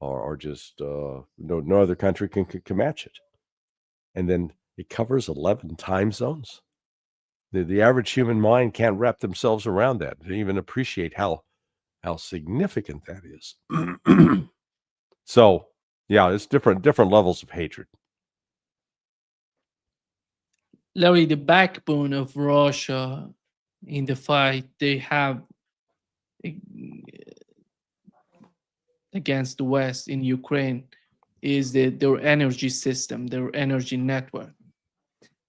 are just no other country can match it. And then it covers 11 time zones. The average human mind can't wrap themselves around that to even appreciate how significant that is. So, yeah, it's different levels of hatred. Larry, the backbone of Russia in the fight they have against the West in Ukraine is their energy system, their energy network.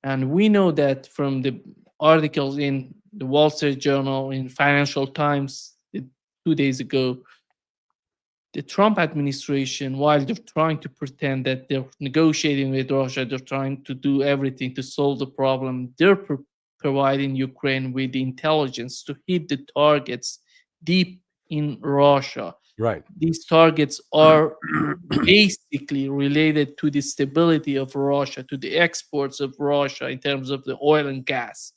And we know that from the articles in the Wall Street Journal, in Financial Times 2 days ago, the Trump administration, while they're trying to pretend that they're negotiating with Russia, they're trying to do everything to solve the problem, they're providing Ukraine with the intelligence to hit the targets deep in Russia. Right. These targets are basically related to the stability of Russia, to the exports of Russia in terms of the oil and gas.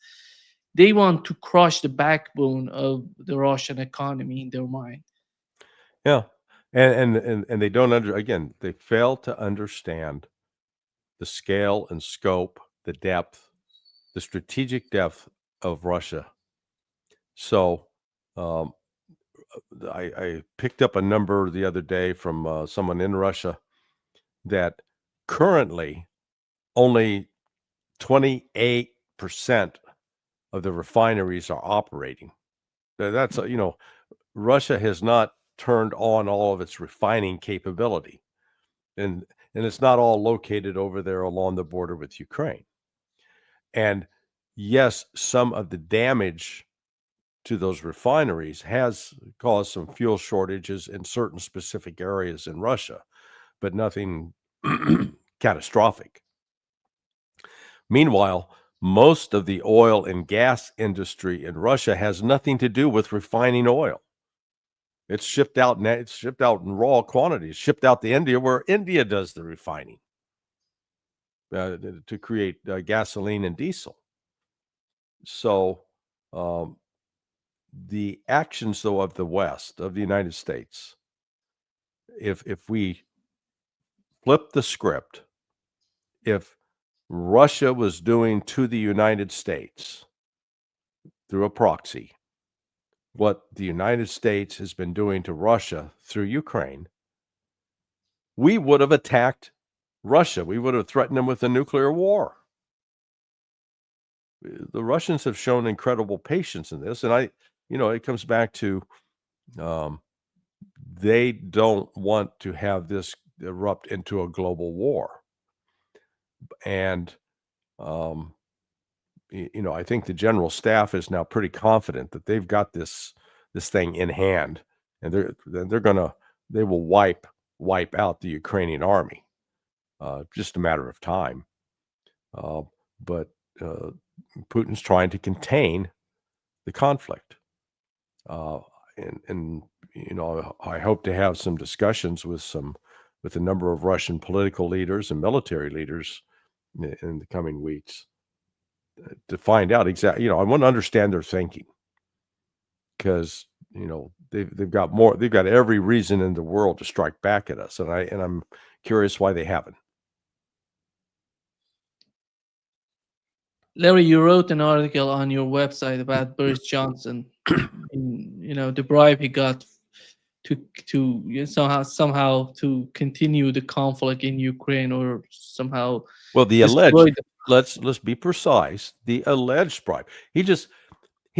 They want to crush the backbone of the Russian economy in their mind. Yeah. And they don't again, they fail to understand the scale and scope, the depth, the strategic depth of Russia. So, I picked up a number the other day from someone in Russia that currently only 28% of the refineries are operating. That's, Russia has not turned on all of its refining capability. and it's not all located over there along the border with Ukraine. And yes, some of the damage to those refineries has caused some fuel shortages in certain specific areas in Russia, but nothing catastrophic. Meanwhile, most of the oil and gas industry in Russia has nothing to do with refining oil. It's shipped out in raw quantities, shipped out to India, where India does the refining to create gasoline and diesel. So the actions, though, of the West, of the United States, if we flip the script, if Russia was doing to the United States through a proxy what the United States has been doing to Russia through Ukraine, we would have attacked Russia. We would have threatened them with a nuclear war. The Russians have shown incredible patience in this, and it comes back to they don't want to have this erupt into a global war. And I think the general staff is now pretty confident that they've got this thing in hand, and they will wipe out the Ukrainian army. Just a matter of time. But Putin's trying to contain the conflict. And I hope to have some discussions with a number of Russian political leaders and military leaders in the coming weeks to find out exactly. I want to understand their thinking, because they've got every reason in the world to strike back at us, and I'm curious why they haven't. Larry, you wrote an article on your website about Boris Johnson, the bribe he got to somehow to continue the conflict in Ukraine, or somehow. Well, the destroy alleged. Let's be precise. The alleged bribe. He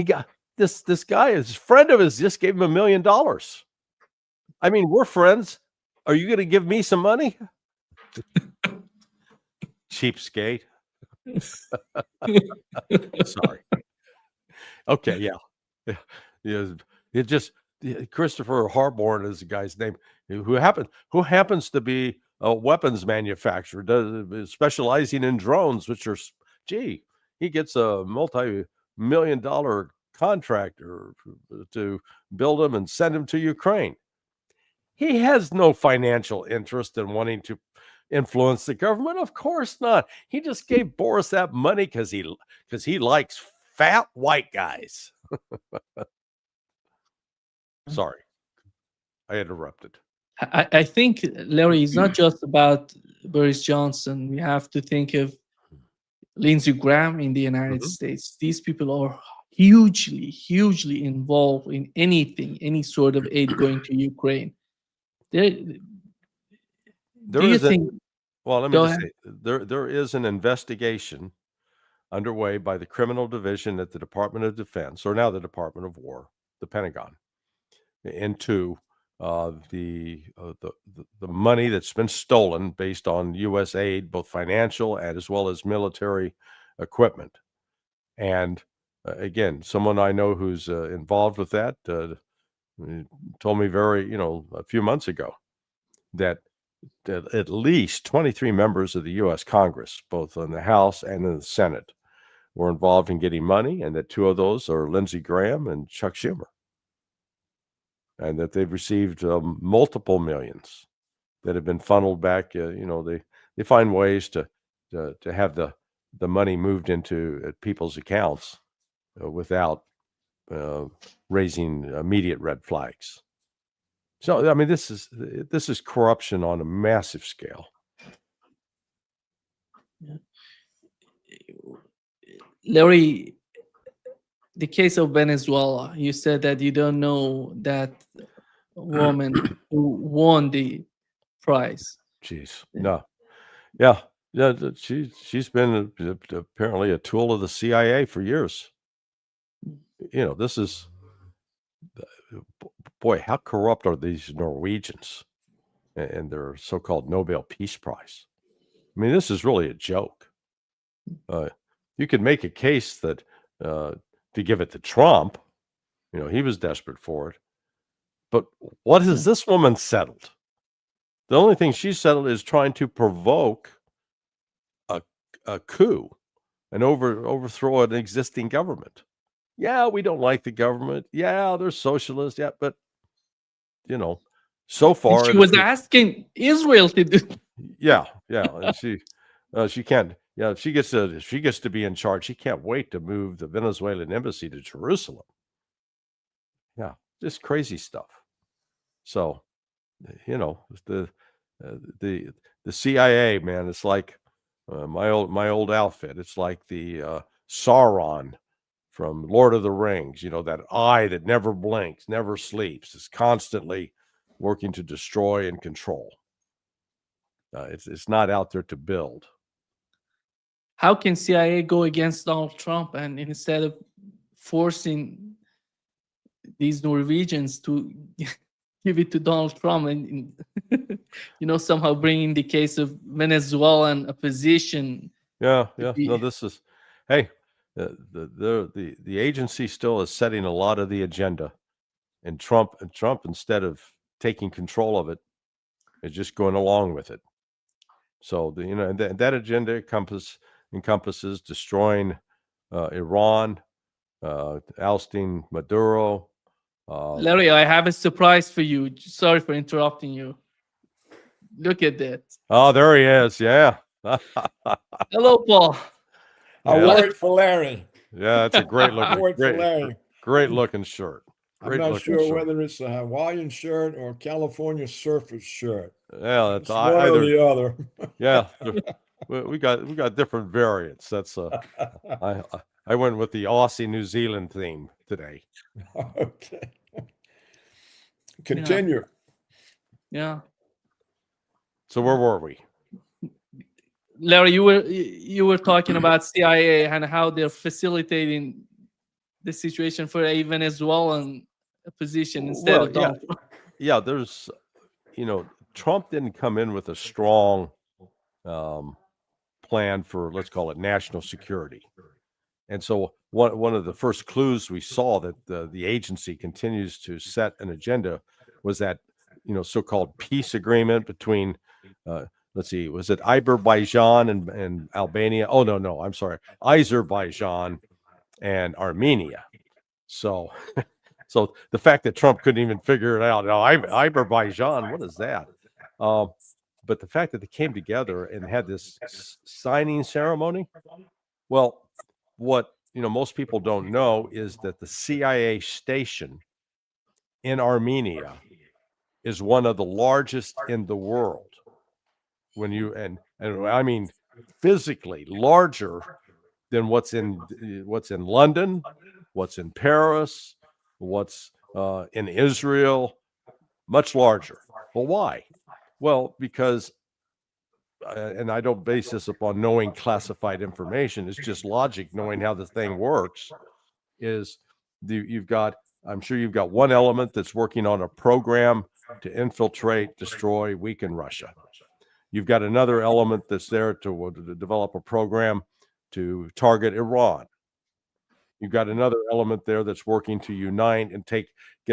got this guy, his friend of his, just gave him $1 million. I mean, we're friends. Are you going to give me some money? Cheapskate. Sorry. Okay, yeah. It just Christopher Harborn is the guy's name, who happens to be a weapons manufacturer, specializing in drones, which are, he gets a multi-million-dollar contractor to build them and send them to Ukraine. He has no financial interest in wanting to influence the government. Of course not. He just gave Boris that money because he likes fat white guys. Sorry, I interrupted. I think, Larry, it's not just about Boris Johnson. We have to think of Lindsey Graham in the United States. These people are hugely involved in any sort of aid going to Ukraine. There is an investigation underway by the Criminal Division at the Department of Defense, or now the Department of War, the Pentagon, into the money that's been stolen based on U.S. aid, both financial and as well as military equipment. And again, someone I know who's involved with that told me a few months ago that at least 23 members of the U.S. Congress, both in the House and in the Senate, were involved in getting money, and that 2 of those are Lindsey Graham and Chuck Schumer, and that they've received multiple millions that have been funneled back. They find ways to have the money moved into people's accounts without raising immediate red flags. So, I mean, this is corruption on a massive scale. Larry, the case of Venezuela, you said that you don't know that woman who won the prize. Jeez, no, yeah. She's been apparently a tool of the CIA for years. This is, boy, how corrupt are these Norwegians? and their so-called Nobel Peace Prize. I mean, this is really a joke. You could make a case that to give it to Trump, he was desperate for it. But what has this woman settled? The only thing she settled is trying to provoke a coup and overthrow an existing government. Yeah, we don't like the government. Yeah, they're socialist. Yeah, but so far She was asking Israel to do. Yeah, and she can't. Yeah, if she gets to be in charge, she can't wait to move the Venezuelan embassy to Jerusalem. Yeah, just crazy stuff. So, the CIA, man, it's like my old outfit. It's like the Sauron from Lord of the Rings. That eye that never blinks, never sleeps, is constantly working to destroy and control. It's not out there to build. How can CIA go against Donald Trump and instead of forcing these Norwegians to give it to Donald Trump and somehow bringing the case of Venezuelan opposition? Yeah. No, this is, hey, the agency still is setting a lot of the agenda, and Trump instead of taking control of it is just going along with it. So that agenda encompasses destroying Iran, ousting Maduro. Larry, I have a surprise for you. Sorry for interrupting you. Look at that. Oh, there he is. Yeah. Hello, Paul. I wore it for Larry. Yeah, it's a great looking, great looking shirt. I'm not sure whether it's a Hawaiian shirt or a California Surfers shirt. Yeah, that's one or the other. Yeah, we got different variants. That's I went with the Aussie New Zealand theme today. Okay. Continue. Yeah. So where were we? Larry, you were talking about CIA and how they're facilitating the situation for a Venezuelan position instead of Donald Trump. Yeah, there's, Trump didn't come in with a strong plan for, let's call it, national security. And so one of the first clues we saw that the agency continues to set an agenda was that, so-called peace agreement between, let's see, was it Azerbaijan and Albania? Oh, no, I'm sorry. Azerbaijan and Armenia. So the fact that Trump couldn't even figure it out. Now, Azerbaijan, what is that? But the fact that they came together and had this signing ceremony, well, what most people don't know is that the CIA station in Armenia is one of the largest in the world. When you and I mean physically larger than what's in London, what's in Paris, what's in Israel, much larger. Well, why? Well, because and I don't base this upon knowing classified information. It's just logic, knowing how the thing works. I'm sure you've got one element that's working on a program to infiltrate, destroy, weaken Russia. You've got another element that's there to develop a program to target Iran. You've got another element there that's working to unite and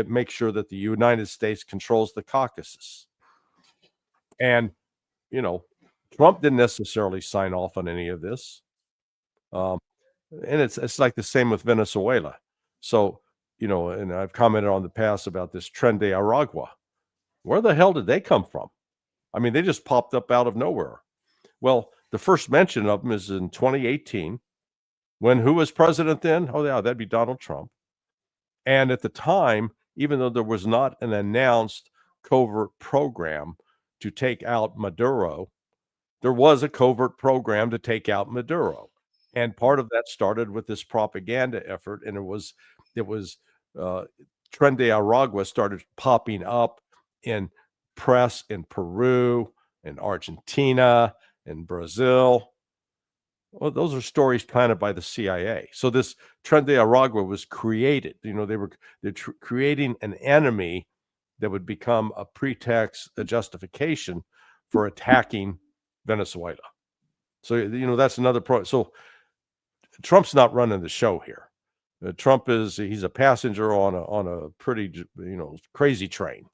make sure that the United States controls the Caucasus. And, Trump didn't necessarily sign off on any of this. And it's like the same with Venezuela. So, and I've commented on the past about this Tren de Aragua. Where the hell did they come from? I mean, they just popped up out of nowhere. Well, the first mention of them is in 2018, when who was president then? Oh, yeah, that'd be Donald Trump. And at the time, even though there was not an announced covert program to take out Maduro, there was a covert program to take out Maduro. And part of that started with this propaganda effort. And it was Tren de Aragua started popping up in press in Peru, in Argentina, in Brazil. Well, those are stories planted by the CIA. So this Tren de Aragua was created. They're creating an enemy that would become a pretext, a justification for attacking Venezuela. So, you know, that's another So Trump's not running the show here. Trump he's a passenger on a pretty, you know, crazy train.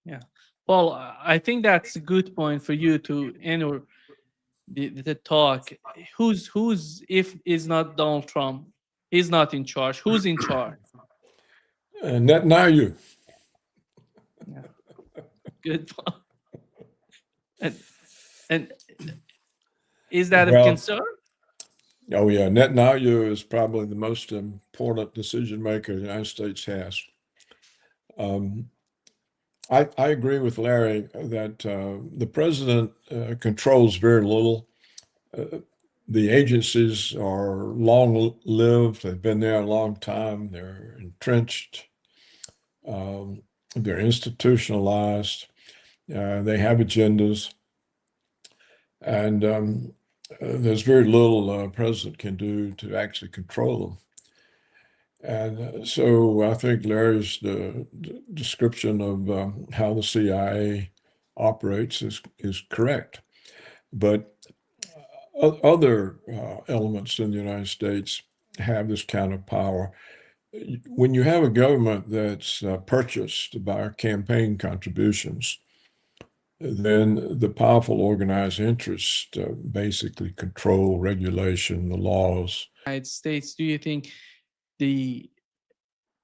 Yeah. Paul, I think that's a good point for you to enter the talk. Who's if is not Donald Trump, he's not in charge. Who's in charge? And Netanyahu. Yeah. Good point. And is that a Well, concern? oh yeah, Netanyahu is probably the most important decision maker the United States has. I agree with Larry that the president controls very little. The agencies are long-lived. They've been there a long time. They're entrenched. They're institutionalized. They have agendas. And there's very little a president can do to actually control them. And so I think Larry's description of how the CIA operates is correct. But other elements in the United States have this kind of power. When you have a government that's purchased by campaign contributions, then the powerful organized interests basically control regulation, the laws. United States, do you think the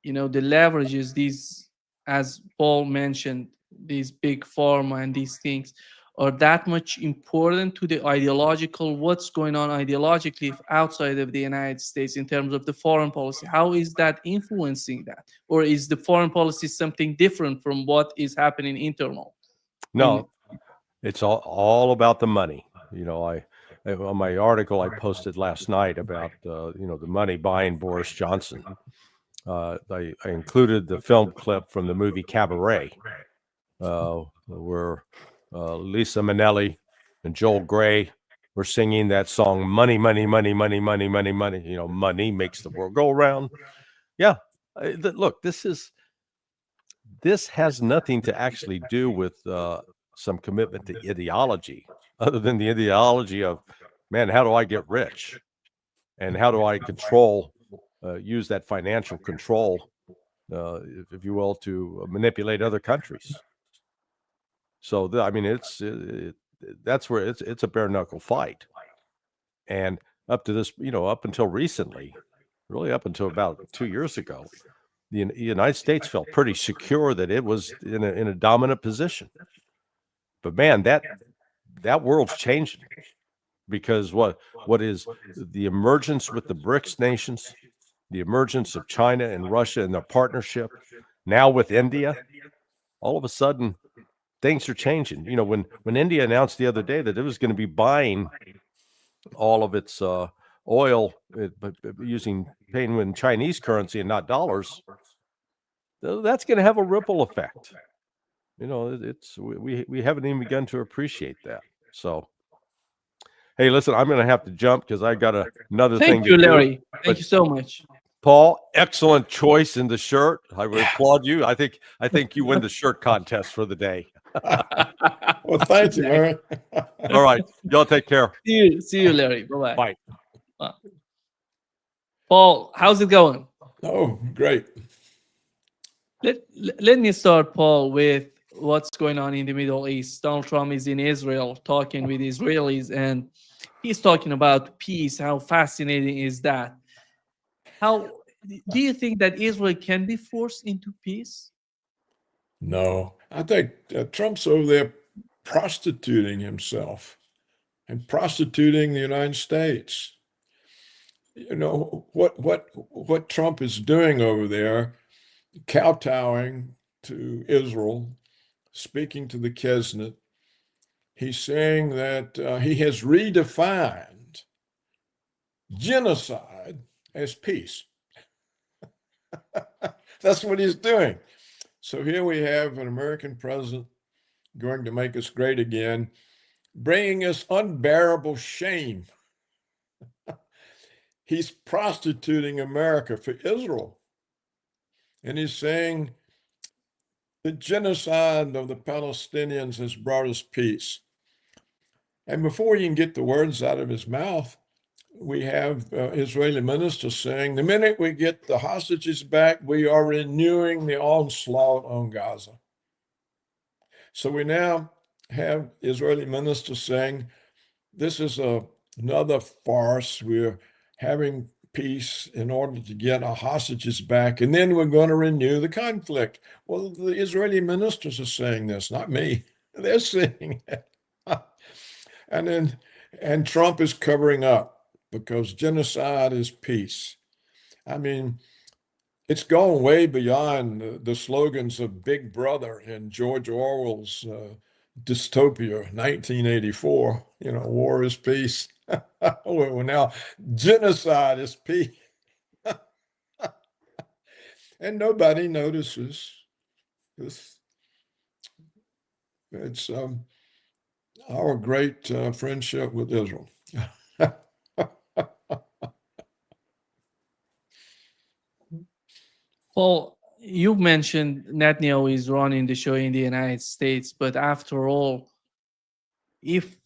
leverages these, as Paul mentioned, these big pharma and these things are that much important to the ideological, what's going on ideologically outside of the United States in terms of the foreign policy? How is that influencing that? Or is the foreign policy something different from what is happening internal? No, it's all about the money. You know, on my article I posted last night about the money buying Boris Johnson. I included the film clip from the movie Cabaret, where Lisa Minnelli and Joel Grey were singing that song, "Money, money, money, money, money, money, money." You know, money makes the world go around. Yeah, look, this has nothing to actually do with some commitment to ideology, other than the ideology of, man, how do I get rich, and how do I control, use that financial control, if you will, to manipulate other countries. So I mean, that's where it's a bare knuckle fight, and up to this, up until recently, really up until about 2 years ago, the United States felt pretty secure that it was in a dominant position. But man, that world's changing, because what is the emergence with the BRICS nations, the emergence of China and Russia and their partnership, now with India, all of a sudden things are changing. You know, when India announced the other day that it was going to be buying all of its oil, but paying in Chinese currency and not dollars, that's going to have a ripple effect. You know, we haven't even begun to appreciate that. So, hey, listen, I'm going to have to jump because I got another thing to do. Thank you, Larry. Thank you so much. Paul, excellent choice in the shirt. I would applaud you. I think you win the shirt contest for the day. Well, thank you, Larry. All right, y'all take care. See you, Larry. Bye-bye. Bye. Paul, how's it going? Oh, great. Let me start, Paul, with what's going on in the Middle East. Donald Trump is in Israel talking with Israelis, and he's talking about peace. How fascinating is that? How do you think that Israel can be forced into peace? No, I think Trump's over there prostituting himself and prostituting the United States. You know, what Trump is doing over there, kowtowing to Israel, speaking to the Knesset, he's saying that he has redefined genocide as peace. That's what he's doing. So here we have an American president going to make us great again, bringing us unbearable shame. He's prostituting America for Israel. And he's saying the genocide of the Palestinians has brought us peace. And before you can get the words out of his mouth, we have Israeli ministers saying, the minute we get the hostages back, we are renewing the onslaught on Gaza. So we now have Israeli ministers saying, this is another farce. We're having peace in order to get our hostages back, and then we're going to renew the conflict. Well, the Israeli ministers are saying this, not me. They're saying it. And Trump is covering up because genocide is peace. I mean, it's gone way beyond the slogans of Big Brother in George Orwell's dystopia, 1984, war is peace. Well, now genocide is peace. And nobody notices this. It's our great friendship with Israel. Well, you mentioned Netanyahu is running the show in the United States, but after all, if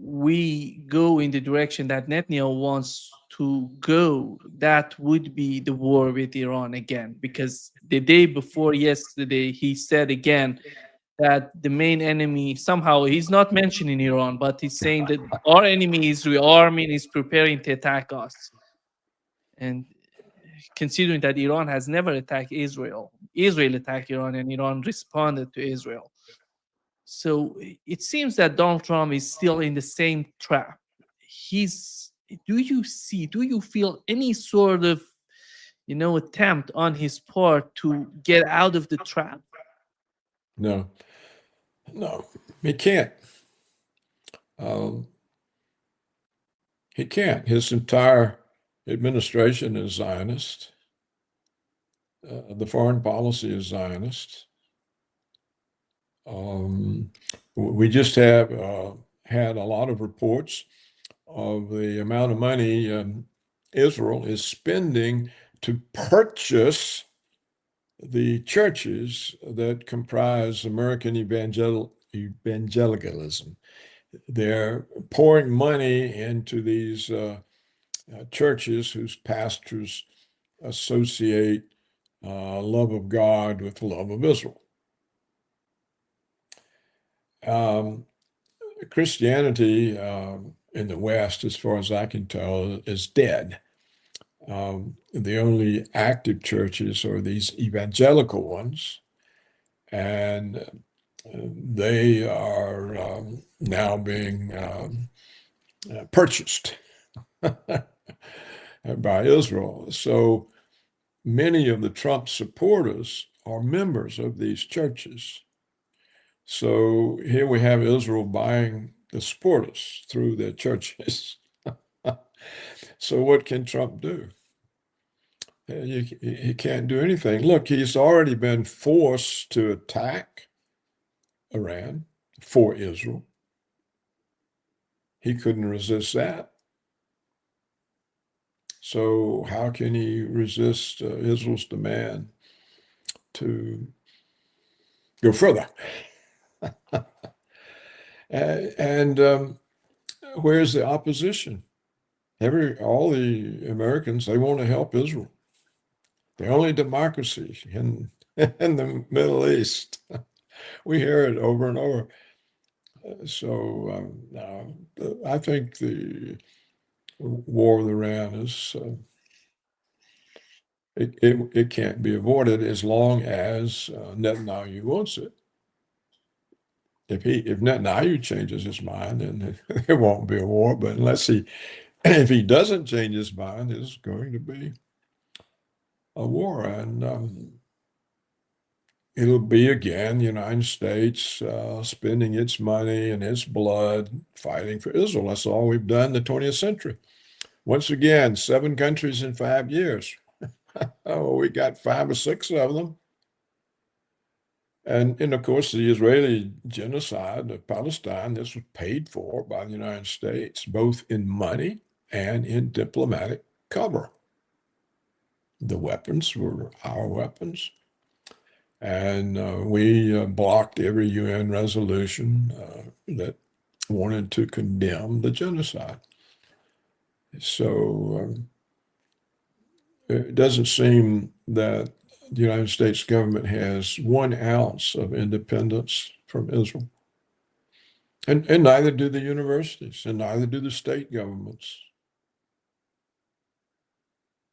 we go in the direction that Netanyahu wants to go, that would be the war with Iran again. Because the day before yesterday, he said again that the main enemy, somehow he's not mentioning Iran, but he's saying that our enemy Israel, our army is preparing to attack us. And considering that Iran has never attacked Israel, Israel attacked Iran and Iran responded to Israel. So it seems that Donald Trump is still in the same trap. Do you feel any sort of, attempt on his part to get out of the trap? No, he can't. He can't. His entire administration is Zionist. The foreign policy is Zionist. We just have had a lot of reports of the amount of money Israel is spending to purchase the churches that comprise American evangelicalism. They're pouring money into these churches whose pastors associate love of God with the love of Israel. Christianity in the West, as far as I can tell, is dead. The only active churches are these evangelical ones, and they are now being purchased by Israel. So many of the Trump supporters are members of these churches. So here we have Israel buying the supporters through their churches. So what can Trump do? He can't do anything. Look, he's already been forced to attack Iran for Israel. He couldn't resist that. So how can he resist Israel's demand to go further? And where's the opposition? All the Americans, they want to help Israel. The only democracy in the Middle East. We hear it over and over. So I think the war with Iran is it can't be avoided as long as Netanyahu wants it. If Netanyahu changes his mind, then there won't be a war. But if he doesn't change his mind, there's going to be a war, and it'll be again the United States spending its money and its blood fighting for Israel. That's all we've done in the 20th century. Once again, 7 countries in 5 years. Oh, we got 5 or 6 of them. And of course, the Israeli genocide of Palestine, this was paid for by the United States, both in money and in diplomatic cover. The weapons were our weapons. And we blocked every UN resolution that wanted to condemn the genocide. So it doesn't seem that the United States government has 1 ounce of independence from Israel. And neither do the universities, and neither do the state governments.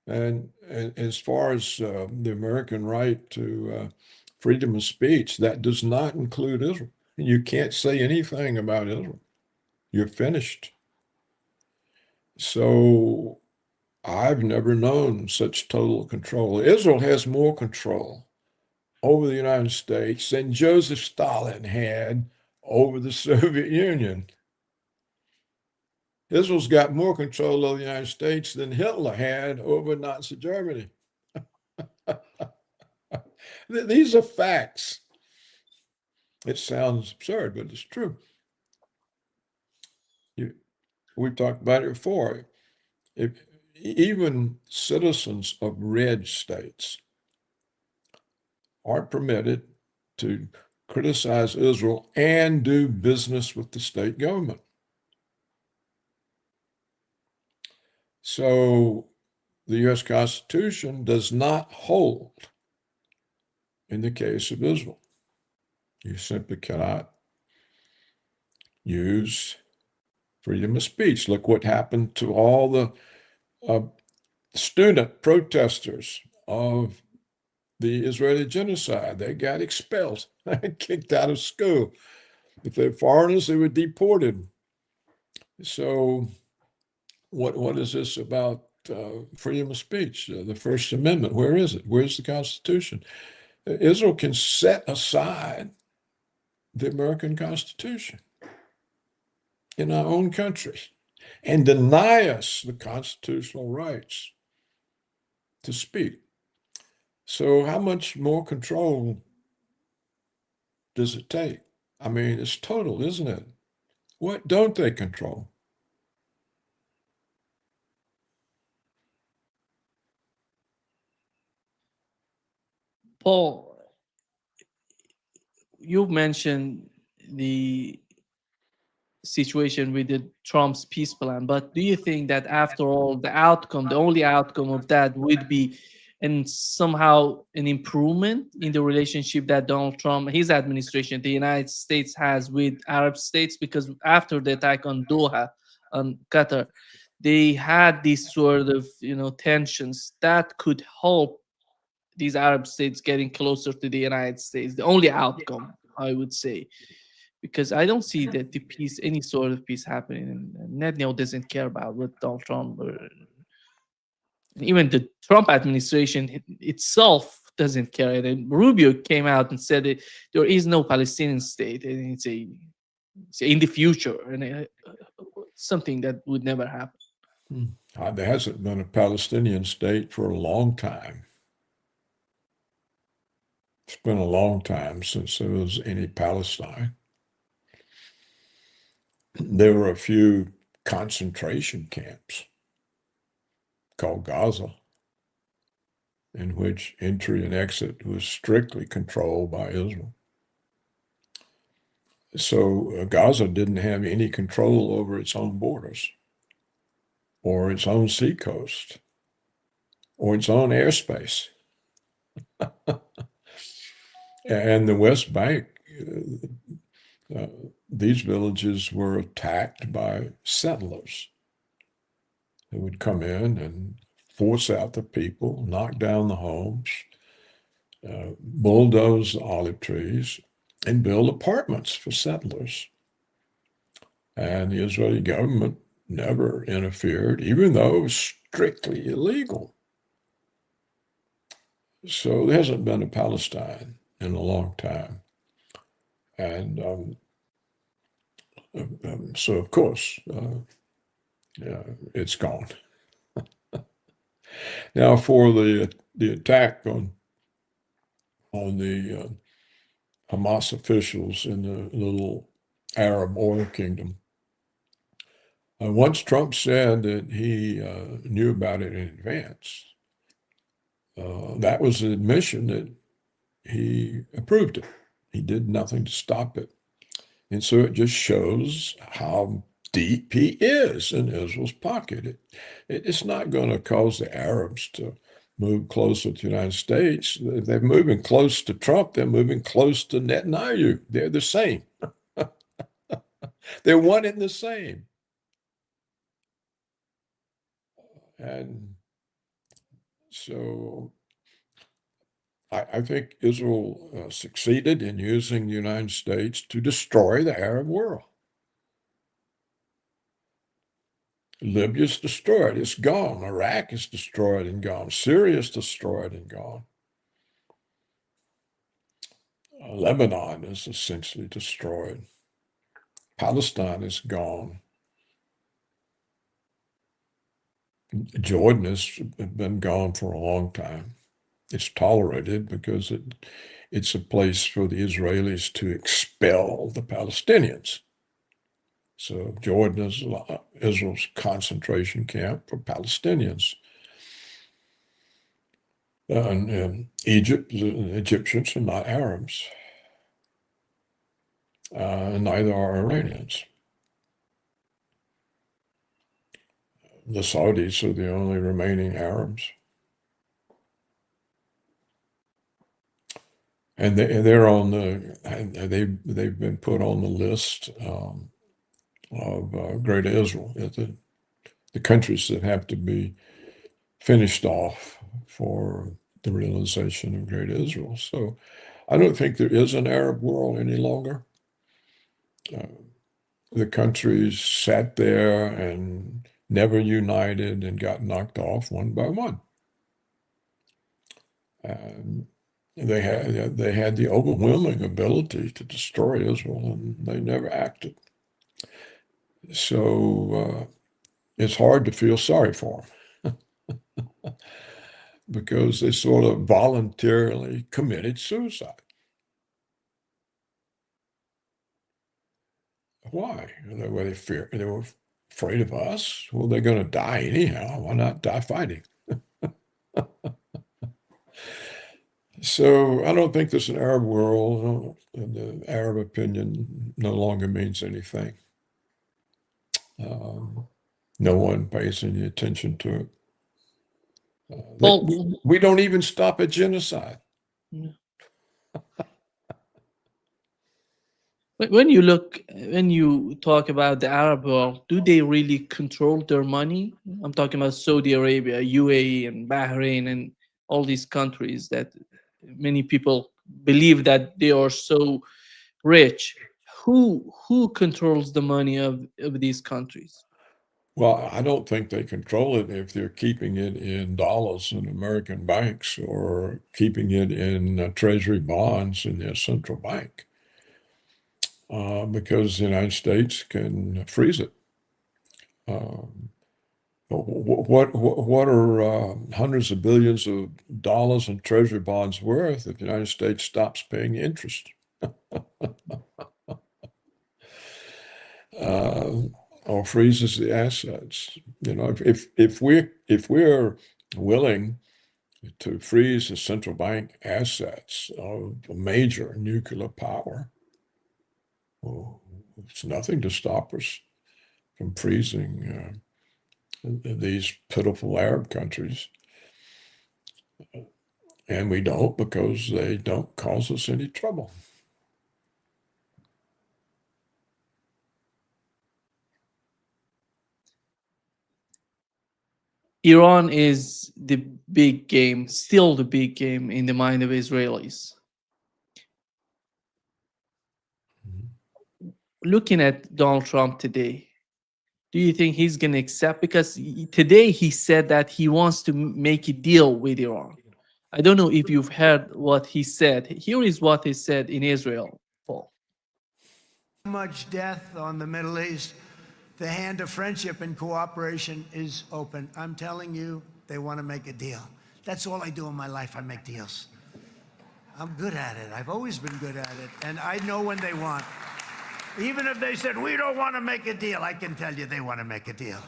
And as far as the American right to freedom of speech, that does not include Israel. You can't say anything about Israel. You're finished. So I've never known such total control. Israel has more control over the United States than Joseph Stalin had over the Soviet Union. Israel's got more control over the United States than Hitler had over Nazi Germany. These are facts. It sounds absurd, but it's true. We've talked about it before. If even citizens of red states aren't permitted to criticize Israel and do business with the state government. So the U.S. Constitution does not hold in the case of Israel. You simply cannot use freedom of speech. Look what happened to all the student protesters of the Israeli genocide. They got expelled, kicked out of school. If they're foreigners, they were deported. So what is this about freedom of speech? The First Amendment, where is it? Where's the Constitution? Israel can set aside the American Constitution in our own country and deny us the constitutional rights to speak. So how much more control does it take? I mean, it's total, isn't it? What don't they control? Paul, you mentioned the situation with the Trump's peace plan, but do you think that after all, the only outcome of that would be and somehow an improvement in the relationship that Donald Trump, his administration, the United States has with Arab states? Because after the attack on Doha, on Qatar, they had these sort of tensions that could help these Arab states getting closer to the United States. The only outcome, I would say, because I don't see that the peace, any sort of peace happening, and Netanyahu doesn't care about what Donald Trump or even the Trump administration itself doesn't care. And Rubio came out and said that there is no Palestinian state, and it's in the future, and something that would never happen. There hasn't been a Palestinian state for a long time. It's been a long time since there was any Palestine. There were a few concentration camps called Gaza, in which entry and exit was strictly controlled by Israel. So Gaza didn't have any control over its own borders, or its own seacoast, or its own airspace. And the West Bank, these villages were attacked by settlers who would come in and force out the people, knock down the homes, bulldoze the olive trees, and build apartments for settlers. And the Israeli government never interfered, even though it was strictly illegal. So there hasn't been a Palestine in a long time. And so, of course, it's gone. Now, for the attack on the Hamas officials in the little Arab oil kingdom, once Trump said that he knew about it in advance, that was an admission that he approved it. He did nothing to stop it. And so it just shows how deep he is in Israel's pocket. It's not going to cause the Arabs to move closer to the United States. They're moving close to Trump. They're moving close to Netanyahu. They're the same. They're one and the same. And so I think Israel succeeded in using the United States to destroy the Arab world. Libya's destroyed. It's gone. Iraq is destroyed and gone. Syria is destroyed and gone. Lebanon is essentially destroyed. Palestine is gone. Jordan has been gone for a long time. It's tolerated because it's a place for the Israelis to expel the Palestinians. So Jordan is Israel's concentration camp for Palestinians. And Egypt, the Egyptians are not Arabs. Neither are Iranians. The Saudis are the only remaining Arabs. And they're on they've been put on the list of Greater Israel, the countries that have to be finished off for the realization of Greater Israel. So I don't think there is an Arab world any longer. The countries sat there and never united and got knocked off one by one. And they had the overwhelming ability to destroy Israel, and they never acted. So it's hard to feel sorry for them because they sort of voluntarily committed suicide. Why? They were afraid of us. Well, they're going to die anyhow. Why not die fighting? So I don't think there's an Arab world. The Arab opinion no longer means anything. No one pays any attention to it. Well, we don't even stop at genocide. when you talk about the Arab world, do they really control their money? I'm talking about Saudi Arabia, UAE, and Bahrain, and all these countries that many people believe that they are so rich. Who controls the money of these countries? Well, I don't think they control it if they're keeping it in dollars in American banks or keeping it in treasury bonds in their central bank, because the United States can freeze it. What are hundreds of billions of dollars in treasury bonds worth if the United States stops paying interest? Or freezes the assets. If we're willing to freeze the central bank assets of a major nuclear power, well, it's nothing to stop us from freezing these pitiful Arab countries. And we don't, because they don't cause us any trouble. Iran is the big game, still the big game in the mind of Israelis. Looking at Donald Trump today, do you think he's going to accept? Because today he said that he wants to make a deal with Iran. I don't know if you've heard what he said. Here is what he said in Israel, Paul. So much death on the Middle East. The hand of friendship and cooperation is open. I'm telling you, they want to make a deal. That's all I do in my life. I make deals. I'm good at it. I've always been good at it. And I know when they want. Even if they said, we don't want to make a deal, I can tell you they want to make a deal.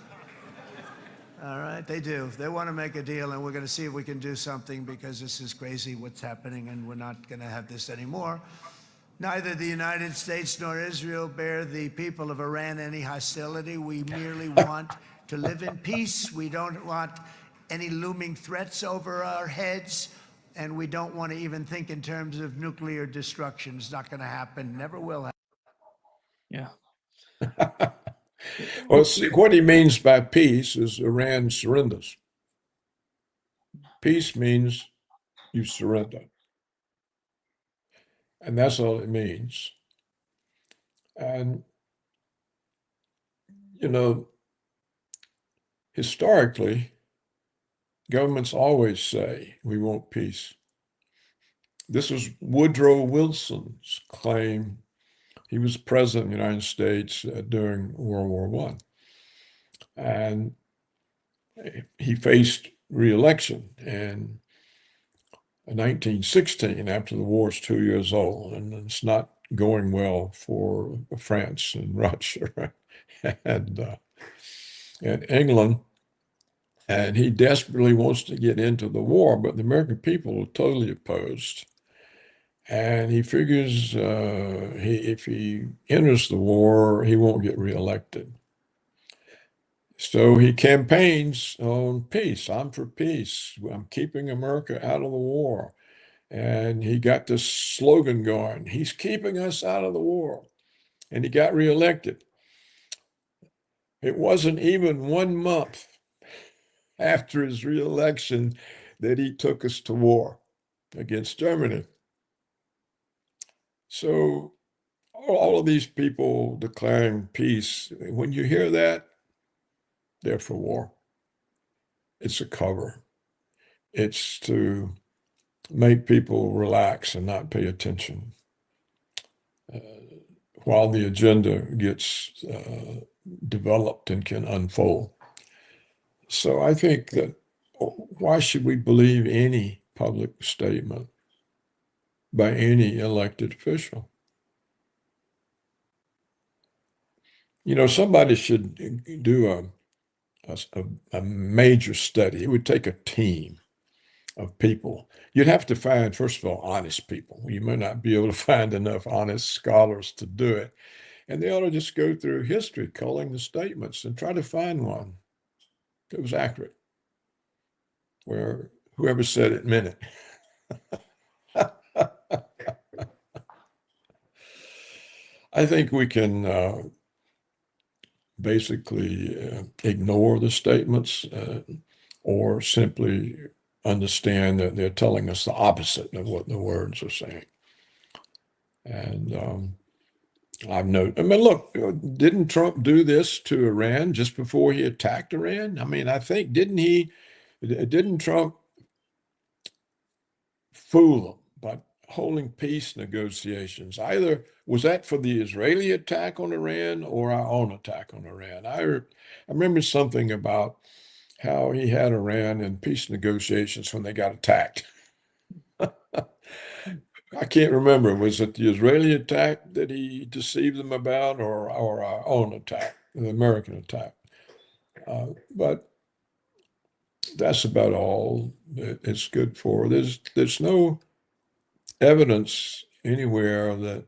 All right, they do. They want to make a deal, and we're going to see if we can do something, because this is crazy what's happening, and we're not going to have this anymore. Neither the United States nor Israel bear the people of Iran any hostility. We merely want to live in peace. We don't want any looming threats over our heads, and we don't want to even think in terms of nuclear destruction. It's not going to happen, never will happen. Yeah. Well, see, what he means by peace is Iran surrenders. Peace means you surrender. And that's all it means. And, you know, historically, governments always say, we want peace. This is Woodrow Wilson's claim. He was president of the United States during World War I. And he faced re-election in 1916 after the war is 2 years old, and it's not going well for France and Russia and England. And he desperately wants to get into the war, but the American people are totally opposed. And he figures if he enters the war, he won't get reelected. So he campaigns on peace. I'm for peace. I'm keeping America out of the war. And he got this slogan going, he's keeping us out of the war. And he got reelected. It wasn't even 1 month after his reelection that he took us to war against Germany. So all of these people declaring peace, when you hear that, they're for war. It's a cover. It's to make people relax and not pay attention while the agenda gets developed and can unfold. So I think that why should we believe any public statement by any elected official? You know, somebody should do a major study. It would take a team of people. You'd have to find, first of all, honest people. You may not be able to find enough honest scholars to do it. And they ought to just go through history, culling the statements, and try to find one that was accurate, where whoever said it meant it. I think we can basically ignore the statements or simply understand that they're telling us the opposite of what the words are saying. And I mean, look, didn't Trump do this to Iran just before he attacked Iran? I mean, I think, didn't Trump fool them by holding peace negotiations? Either was that for the Israeli attack on Iran or our own attack on Iran? I remember something about how he had Iran in peace negotiations when they got attacked. I can't remember. Was it the Israeli attack that he deceived them about, or our own attack, the American attack? But that's about all it's good for. There's no evidence anywhere that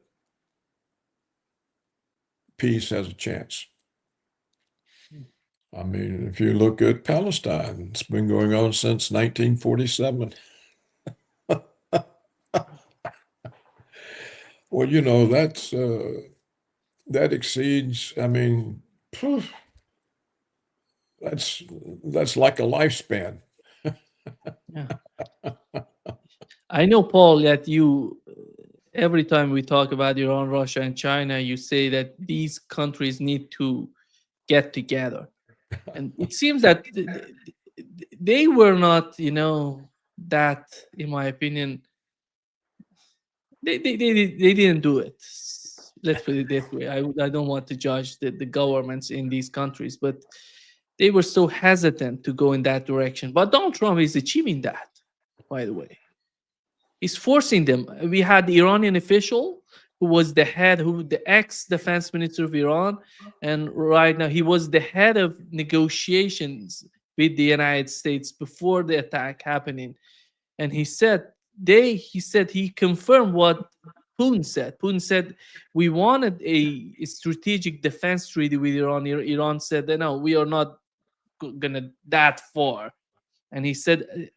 peace has a chance. I mean, if you look at Palestine, it's been going on since 1947. Well, you know, that exceeds, I mean, that's like a lifespan. Yeah. I know, Paul, that every time we talk about Iran, Russia, and China, you say that these countries need to get together. And it seems that they were not, that, in my opinion, they didn't do it. Let's put it that way. I don't want to judge the governments in these countries, but they were so hesitant to go in that direction. But Donald Trump is achieving that, by the way. He's forcing them. We had the Iranian official who was the ex-defense minister of Iran, and right now he was the head of negotiations with the United States before the attack happening, and he said he confirmed what Putin said. Putin said we wanted a strategic defense treaty with Iran. Iran said, no, we are not gonna that far. And he said,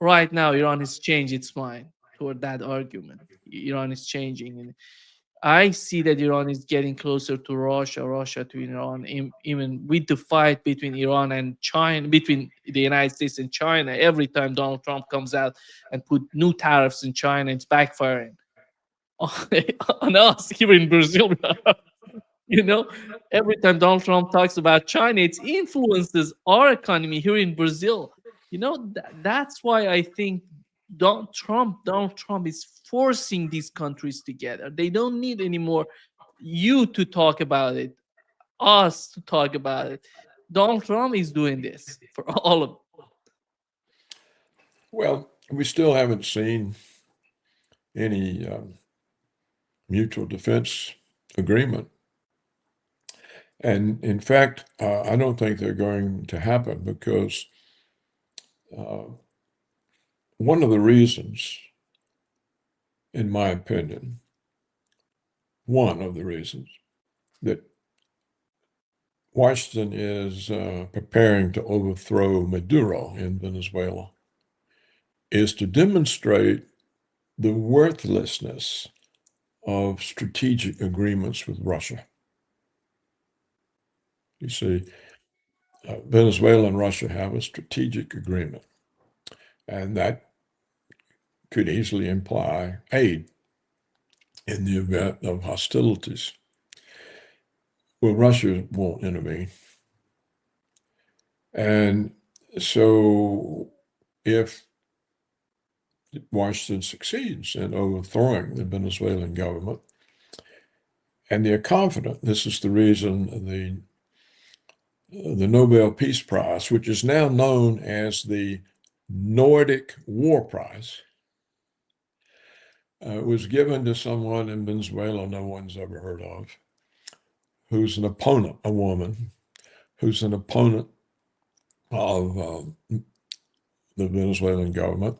right now Iran has changed its mind toward that argument. Iran is changing, and I see that Iran is getting closer to Russia, Russia to Iran, even with the fight between Iran and China, between the United States and China. Every time Donald Trump comes out and put new tariffs in China, it's backfiring on us here in Brazil. You know, every time Donald Trump talks about China, it influences our economy here in Brazil. You know, that's why I think Donald Trump is forcing these countries together. They don't need anymore you to talk about it, us to talk about it. Donald Trump is doing this for all of them. Well, we still haven't seen any mutual defense agreement. And in fact, I don't think they're going to happen because one of the reasons, in my opinion, one of the reasons that Washington is preparing to overthrow Maduro in Venezuela is to demonstrate the worthlessness of strategic agreements with Russia. You see, Venezuela and Russia have a strategic agreement, and that could easily imply aid in the event of hostilities. Well, Russia won't intervene. And so if Washington succeeds in overthrowing the Venezuelan government, and they're confident, this is the reason the Nobel Peace Prize, which is now known as the Nordic War Prize, was given to someone in Venezuela no one's ever heard of, who's an opponent, a woman, who's an opponent of the Venezuelan government,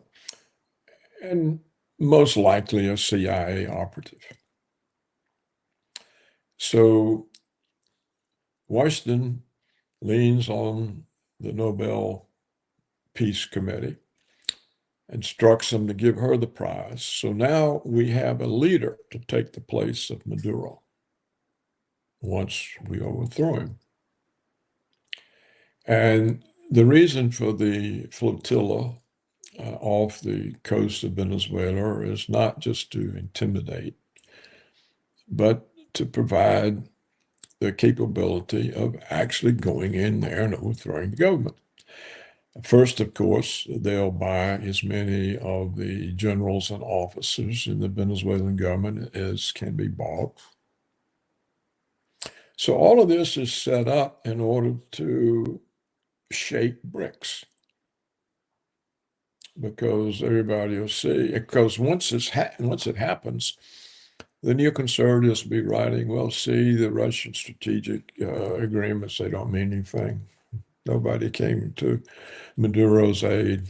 and most likely a CIA operative. So Washington leans on the Nobel Peace Committee, instructs them to give her the prize. So now we have a leader to take the place of Maduro once we overthrow him. And the reason for the flotilla off the coast of Venezuela is not just to intimidate, but to provide the capability of actually going in there and overthrowing the government. First, of course, they'll buy as many of the generals and officers in the Venezuelan government as can be bought. So all of this is set up in order to shake bricks, because everybody will see. Because once it happens, the neoconservatives will be writing, well, see, the Russian strategic agreements, they don't mean anything. Nobody came to Maduro's aid.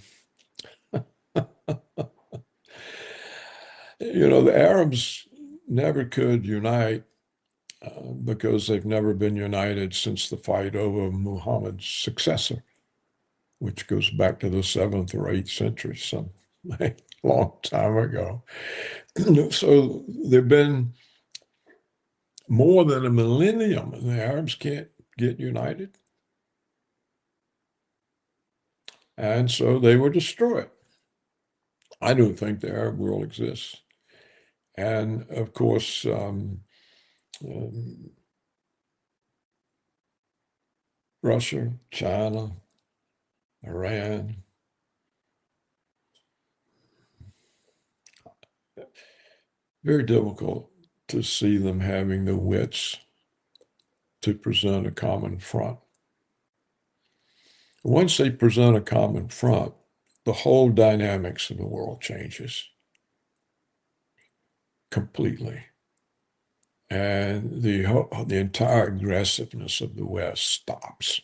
You know, the Arabs never could unite because they've never been united since the fight over Muhammad's successor, which goes back to the 7th or 8th century, some long time ago. So there have been more than a millennium, and the Arabs can't get united. And so they were destroyed. I don't think the Arab world exists. And of course, Russia, China, Iran, very difficult to see them having the wits to present a common front. Once they present a common front, the whole dynamics of the world changes completely. And the entire aggressiveness of the West stops.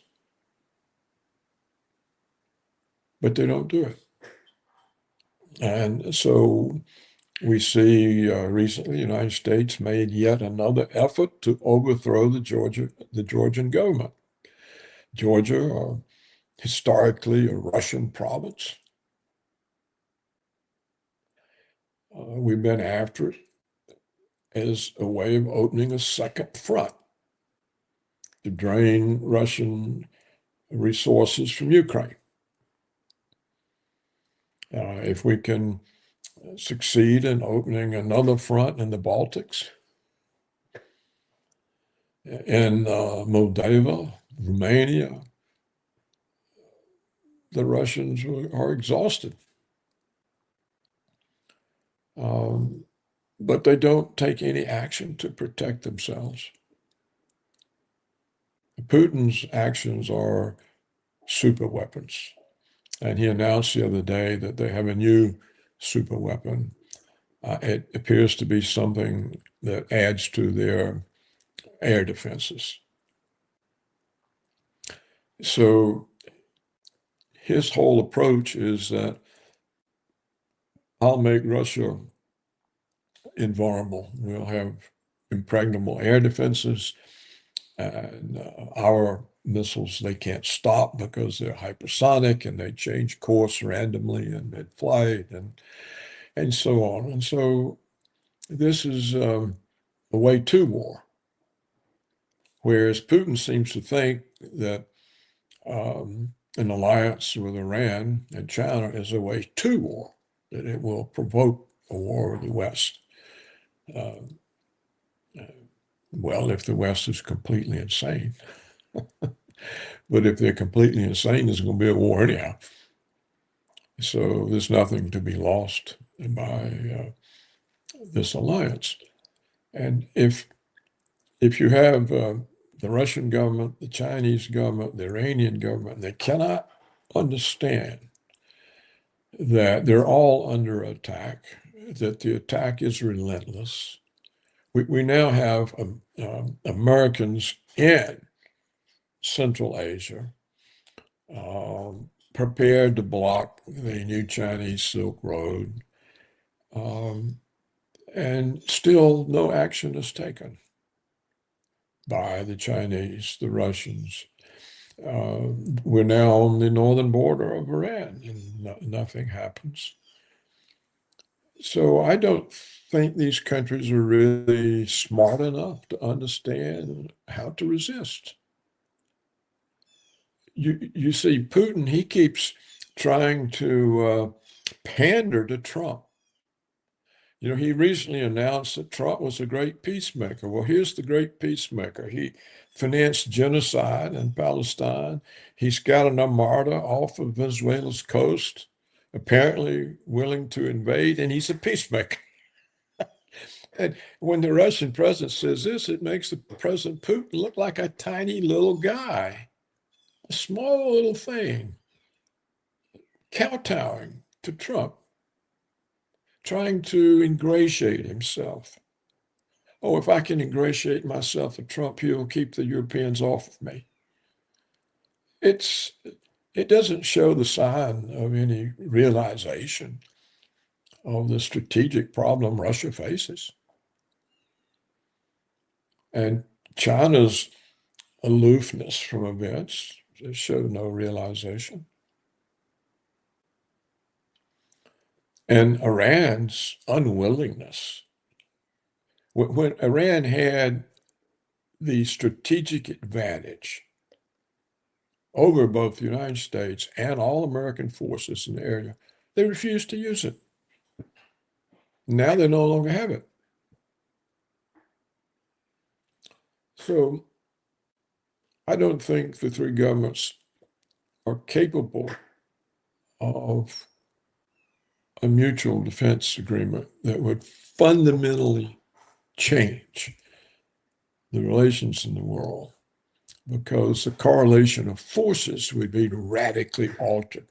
but they don't do it. And so we see recently the United States made yet another effort to overthrow the Georgian government. Georgia, historically a Russian province. We've been after it as a way of opening a second front to drain Russian resources from Ukraine. If we can succeed in opening another front in the Baltics, in Moldova, Romania, the Russians are exhausted. But they don't take any action to protect themselves. Putin's actions are super weapons. And he announced the other day that they have a new super weapon. It appears to be something that adds to their air defenses. So his whole approach is that I'll make Russia invulnerable. We'll have impregnable air defenses, and our missiles they can't stop because they're hypersonic and they change course randomly in mid-flight and so on. And so this is a way to war. Whereas Putin seems to think that an alliance with Iran and China is a way to war, that it will provoke a war with the West. Well, if the West is completely insane. But if they're completely insane, there's going to be a war anyhow. So there's nothing to be lost by this alliance. And if you have the Russian government, the Chinese government, the Iranian government, they cannot understand that they're all under attack, that the attack is relentless. We now have Americans in Central Asia prepared to block the new Chinese Silk Road, and still no action is taken by the Chinese, the Russians. We're now on the northern border of Iran, and nothing happens. So I don't think these countries are really smart enough to understand how to resist. You see, Putin, he keeps trying to pander to Trump. You know, he recently announced that Trump was a great peacemaker. Well, here's the great peacemaker. He financed genocide in Palestine. He scouted an armada off of Venezuela's coast, apparently willing to invade, and he's a peacemaker. And when the Russian president says this, it makes the President Putin look like a tiny little guy, a small little thing, kowtowing to Trump, trying to ingratiate himself. Oh, if I can ingratiate myself with Trump, he'll keep the Europeans off of me. It doesn't show the sign of any realization of the strategic problem Russia faces. And China's aloofness from events showed no realization. And Iran's unwillingness. When Iran had the strategic advantage over both the United States and all American forces in the area, they refused to use it. Now they no longer have it. So I don't think the three governments are capable of a mutual defense agreement that would fundamentally change the relations in the world, because the correlation of forces would be radically altered.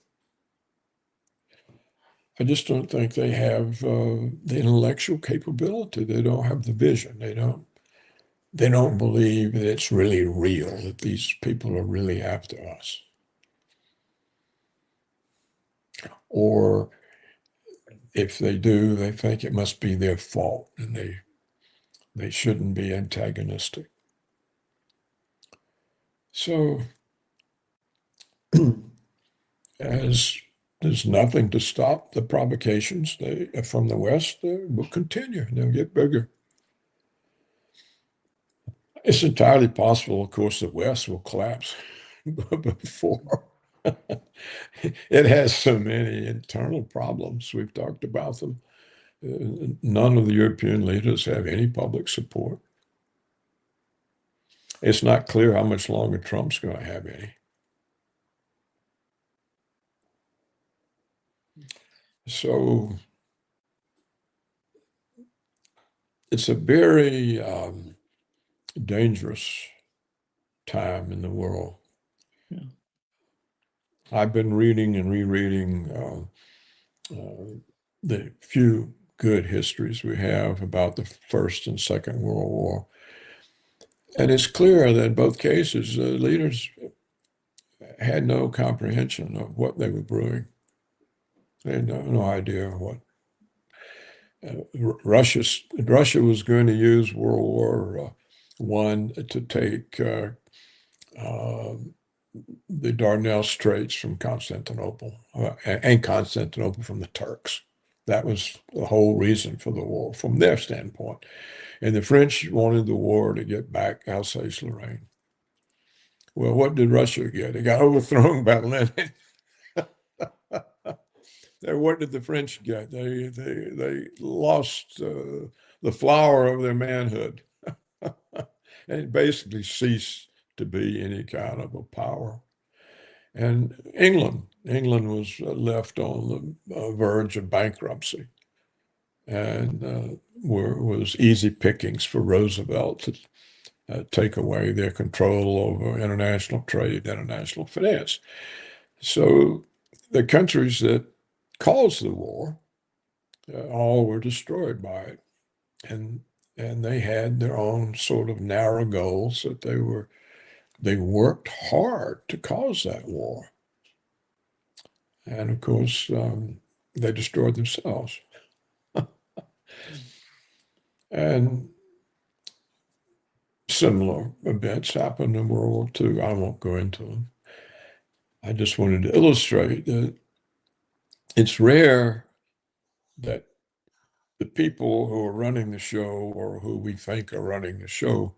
I just don't think they have the intellectual capability. They don't have the vision. They don't believe that it's really real, that these people are really after us. or if they do, they think it must be their fault and they shouldn't be antagonistic. So as there's nothing to stop the provocations from the West, they will continue. They'll get bigger. It's entirely possible, of course, the West will collapse before. It has so many internal problems. We've talked about them. None of the European leaders have any public support. It's not clear how much longer Trump's going to have any. So it's a very dangerous time in the world. Yeah. I've been reading and rereading the few good histories we have about the First and Second World War. And it's clear that in both cases, the leaders had no comprehension of what they were brewing. They had no idea what. Russia was going to use World War I to take the Dardanelles Straits from Constantinople and Constantinople from the Turks. That was the whole reason for the war from their standpoint. And the French wanted the war to get back Alsace-Lorraine. Well, what did Russia get? They got overthrown by Lenin. What did the French get? They lost the flower of their manhood and basically ceased to be any kind of a power. And England was left on the verge of bankruptcy, and was easy pickings for Roosevelt to take away their control over international trade, international finance. So the countries that caused the war all were destroyed by it, and they had their own sort of narrow goals that they worked hard to cause that war. And of course, they destroyed themselves. And similar events happened in World War II. I won't go into them. I just wanted to illustrate that it's rare that the people who are running the show or who we think are running the show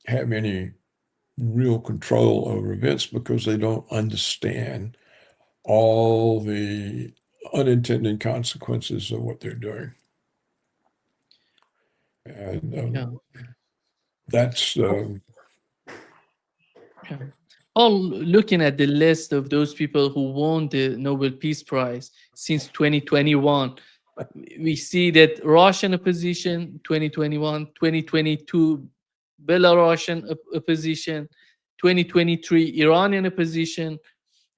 have any real control over events because they don't understand all the unintended consequences of what they're doing. And Yeah. that's Yeah. All looking at the list of those people who won the Nobel Peace Prize since 2021, we see that Russian opposition 2021, 2022 Belarusian opposition, 2023 Iranian opposition,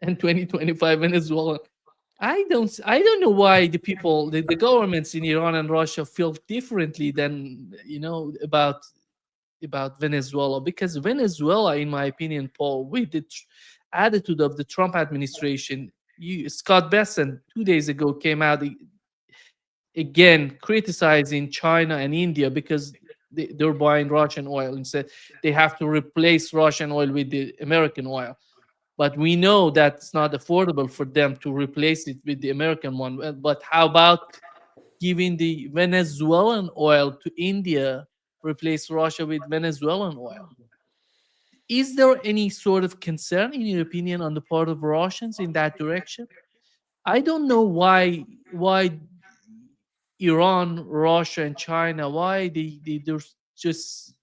and 2025 Venezuela. I don't know why the people, the governments in Iran and Russia feel differently than about Venezuela, because Venezuela, in my opinion, Paul, with the attitude of the Trump administration, Scott Bessent 2 days ago came out again criticizing China and India because they're buying Russian oil and said they have to replace Russian oil with the American oil. But we know that's not affordable for them to replace it with the American one. But how about giving the Venezuelan oil to India, replace Russia with Venezuelan oil? Is there any sort of concern, in your opinion, on the part of Russians in that direction? I don't know why Iran, Russia, and China, why they're just,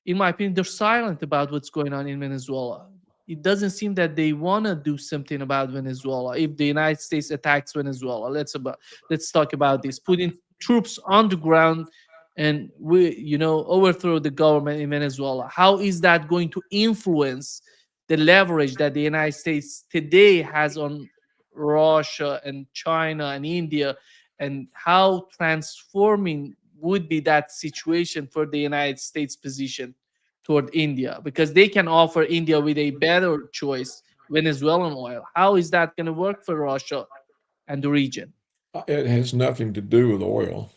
in my opinion, they're silent about what's going on in Venezuela. It doesn't seem that they want to do something about Venezuela. If the United States attacks Venezuela, let's talk about this. Putting troops on the ground and overthrow the government in Venezuela. How is that going to influence the leverage that the United States today has on Russia and China and India, and how transforming would be that situation for the United States position toward India? Because they can offer India with a better choice Venezuelan oil. How is that going to work for Russia and the region? It has nothing to do with oil.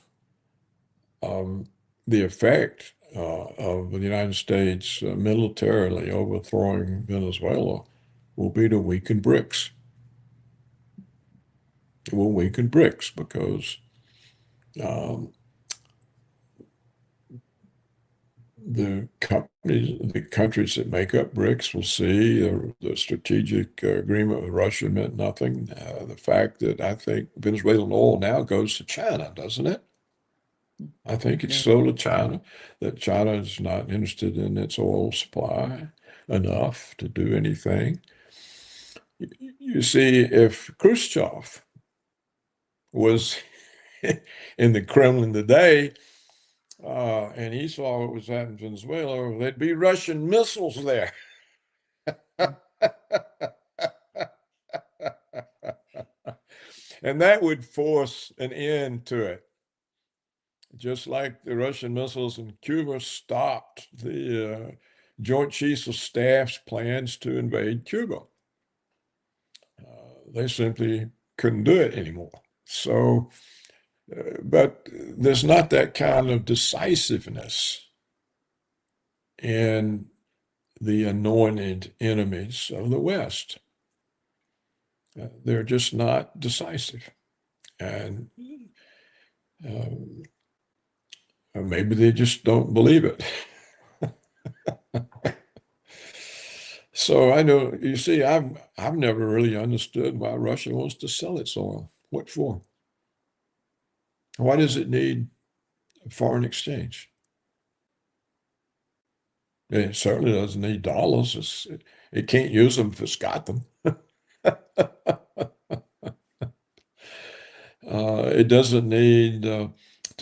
The effect of the United States militarily overthrowing Venezuela will be to weaken BRICS. It will weaken BRICS because the countries that make up BRICS will see the strategic agreement with Russia meant nothing. The fact that I think Venezuelan oil now goes to China, doesn't it? I think it's sold to China, that China is not interested in its oil supply enough to do anything. You see, if Khrushchev was in the Kremlin today, and he saw what was happening in Venezuela, there'd be Russian missiles there. And that would force an end to it. Just like the Russian missiles in Cuba stopped the Joint Chiefs of Staff's plans to invade Cuba. They simply couldn't do it anymore. So, but there's not that kind of decisiveness in the anointed enemies of the West. They're just not decisive. And maybe they just don't believe it. So I know, you see, I've never really understood why Russia wants to sell its oil. What for? Why does it need foreign exchange? It certainly doesn't need dollars. It can't use them if it's got them. It doesn't need to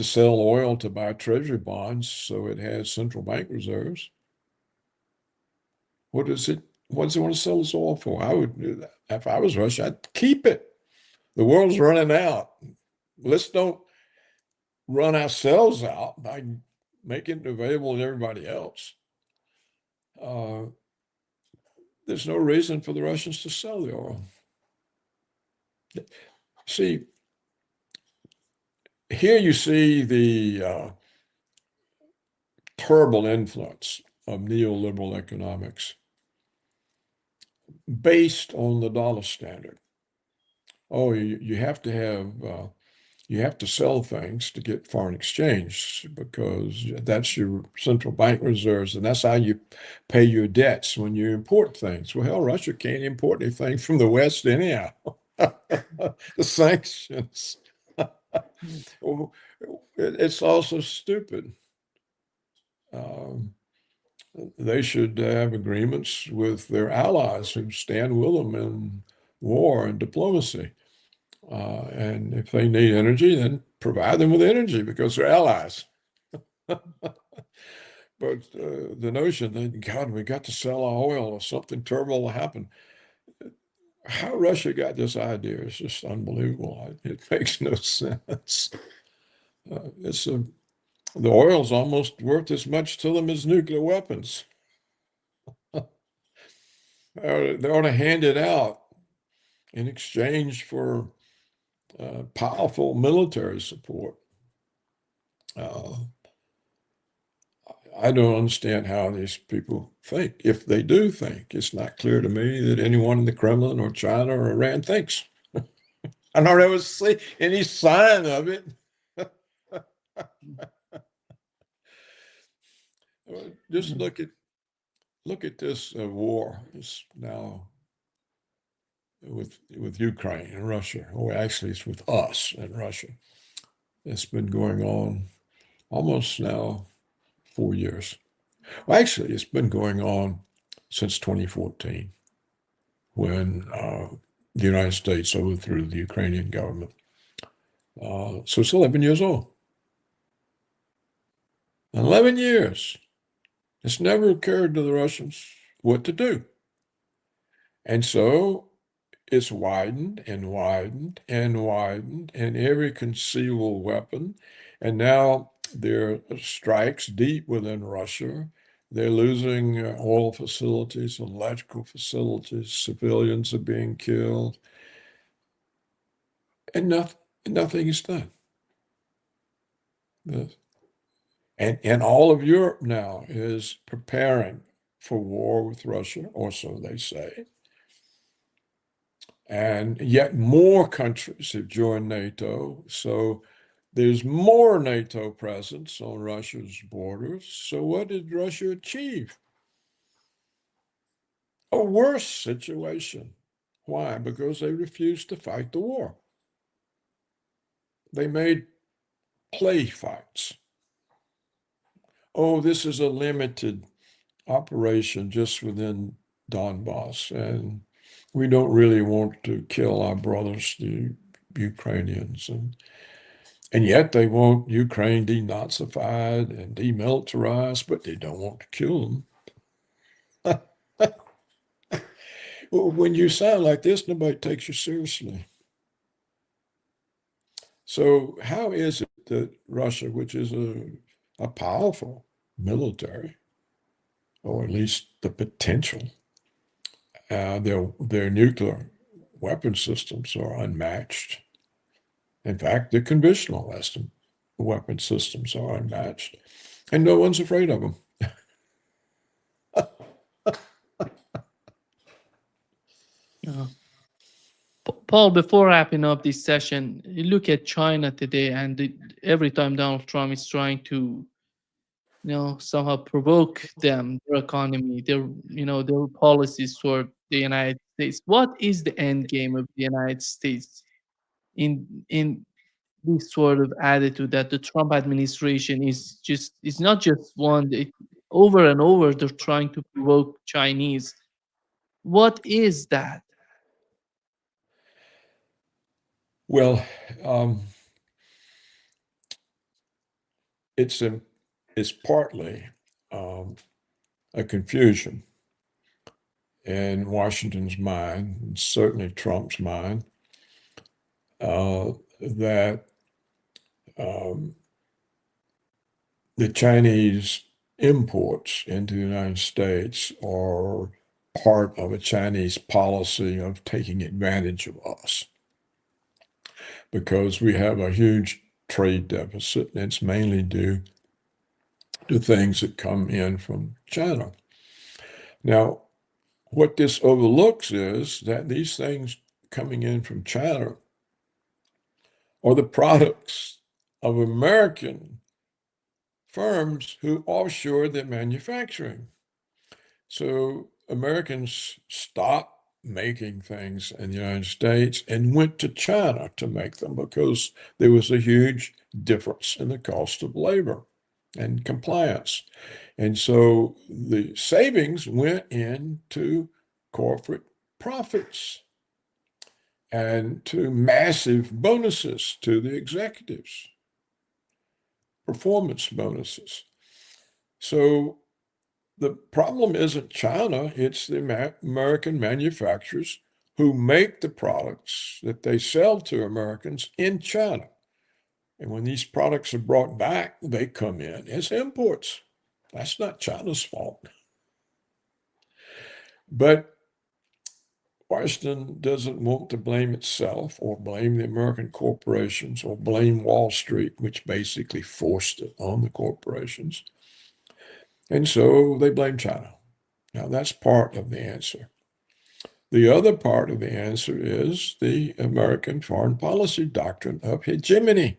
sell oil to buy treasury bonds, so it has central bank reserves. What does it want to sell its oil for? I would, if I was Russia, I'd keep it. The world's running out. Let's don't run ourselves out by making it available to everybody else. There's no reason for the Russians to sell the oil. See, here you see the terrible influence of neoliberal economics based on the dollar standard. Oh, you have to have you have to sell things to get foreign exchange because that's your central bank reserves, and that's how you pay your debts when you import things. Well, hell, Russia can't import anything from the West anyhow. The sanctions. Well, it's also stupid. They should have agreements with their allies who stand with them in war and diplomacy. And if they need energy, then provide them with energy because they're allies. But the notion that, God, we got to sell our oil or something terrible will happen. How Russia got this idea is just unbelievable. It makes no sense. The oil's almost worth as much to them as nuclear weapons. They ought to hand it out in exchange for powerful military support. I don't understand how these people think. If they do think, it's not clear to me that anyone in the Kremlin or China or Iran thinks. I don't ever see any sign of it. Just look at this war. It's now with Ukraine and Russia. Oh, actually, it's with us and Russia. It's been going on almost now 4 years. Well, actually, it's been going on since 2014 when the United States overthrew the Ukrainian government. So it's 11 years old. 11 years. It's never occurred to the Russians what to do. And so it's widened and widened and widened in every conceivable weapon. And now there are strikes deep within Russia They're losing oil facilities, electrical facilities, civilians are being killed, and nothing is done. And all of Europe now is preparing for war with Russia, or so they say. And yet more countries have joined NATO. So there's more NATO presence on Russia's borders. So what did Russia achieve? A worse situation. Why? Because they refused to fight the war. They made play fights. Oh, this is a limited operation just within Donbass, and we don't really want to kill our brothers, the Ukrainians. And yet they want Ukraine denazified and demilitarized, but they don't want to kill them. Well, when you sound like this, nobody takes you seriously. So how is it that Russia, which is a powerful military, or at least the potential, their nuclear weapon systems are unmatched. In fact, the conventional weapon systems are unmatched, and no one's afraid of them. Paul, before wrapping up this session, you look at China today, and every time Donald Trump is trying to, somehow provoke them, their economy, their policies toward the United States. What is the end game of the United States in this sort of attitude that the Trump administration is not just one, over and over they're trying to provoke Chinese. What is that? Well, it's partly a confusion in Washington's mind, and certainly Trump's mind, that the Chinese imports into the United States are part of a Chinese policy of taking advantage of us, because we have a huge trade deficit, and it's mainly due to things that come in from China. Now, what this overlooks is that these things coming in from China are the products of American firms who offshore their manufacturing. So Americans stopped making things in the United States and went to China to make them, because there was a huge difference in the cost of labor and compliance. And so the savings went into corporate profits and to massive bonuses to the executives, performance bonuses. So the problem isn't China, it's the American manufacturers who make the products that they sell to Americans in China. And when these products are brought back, they come in as imports. That's not China's fault. But Washington doesn't want to blame itself or blame the American corporations or blame Wall Street, which basically forced it on the corporations. And so they blame China. Now, that's part of the answer. The other part of the answer is the American foreign policy doctrine of hegemony.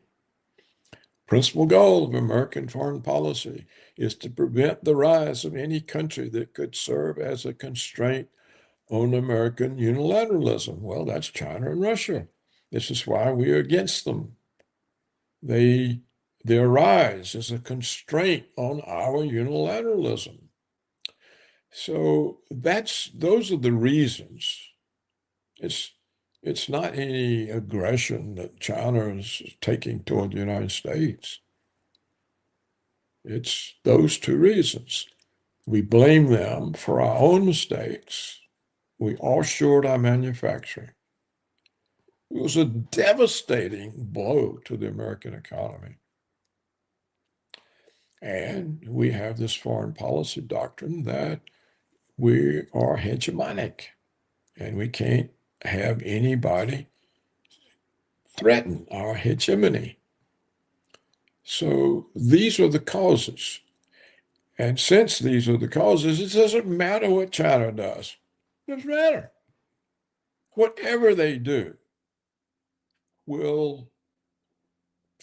Principal goal of American foreign policy is to prevent the rise of any country that could serve as a constraint on American unilateralism. Well, that's China and Russia. This is why we are against them. Their rise is a constraint on our unilateralism. So those are the reasons. It's not any aggression that China is taking toward the United States. It's those two reasons. We blame them for our own mistakes. We offshored our manufacturing. It was a devastating blow to the American economy. And we have this foreign policy doctrine that we are hegemonic and we can't have anybody threaten our hegemony. So these are the causes. And since these are the causes, it doesn't matter what China does. It doesn't matter. Whatever they do will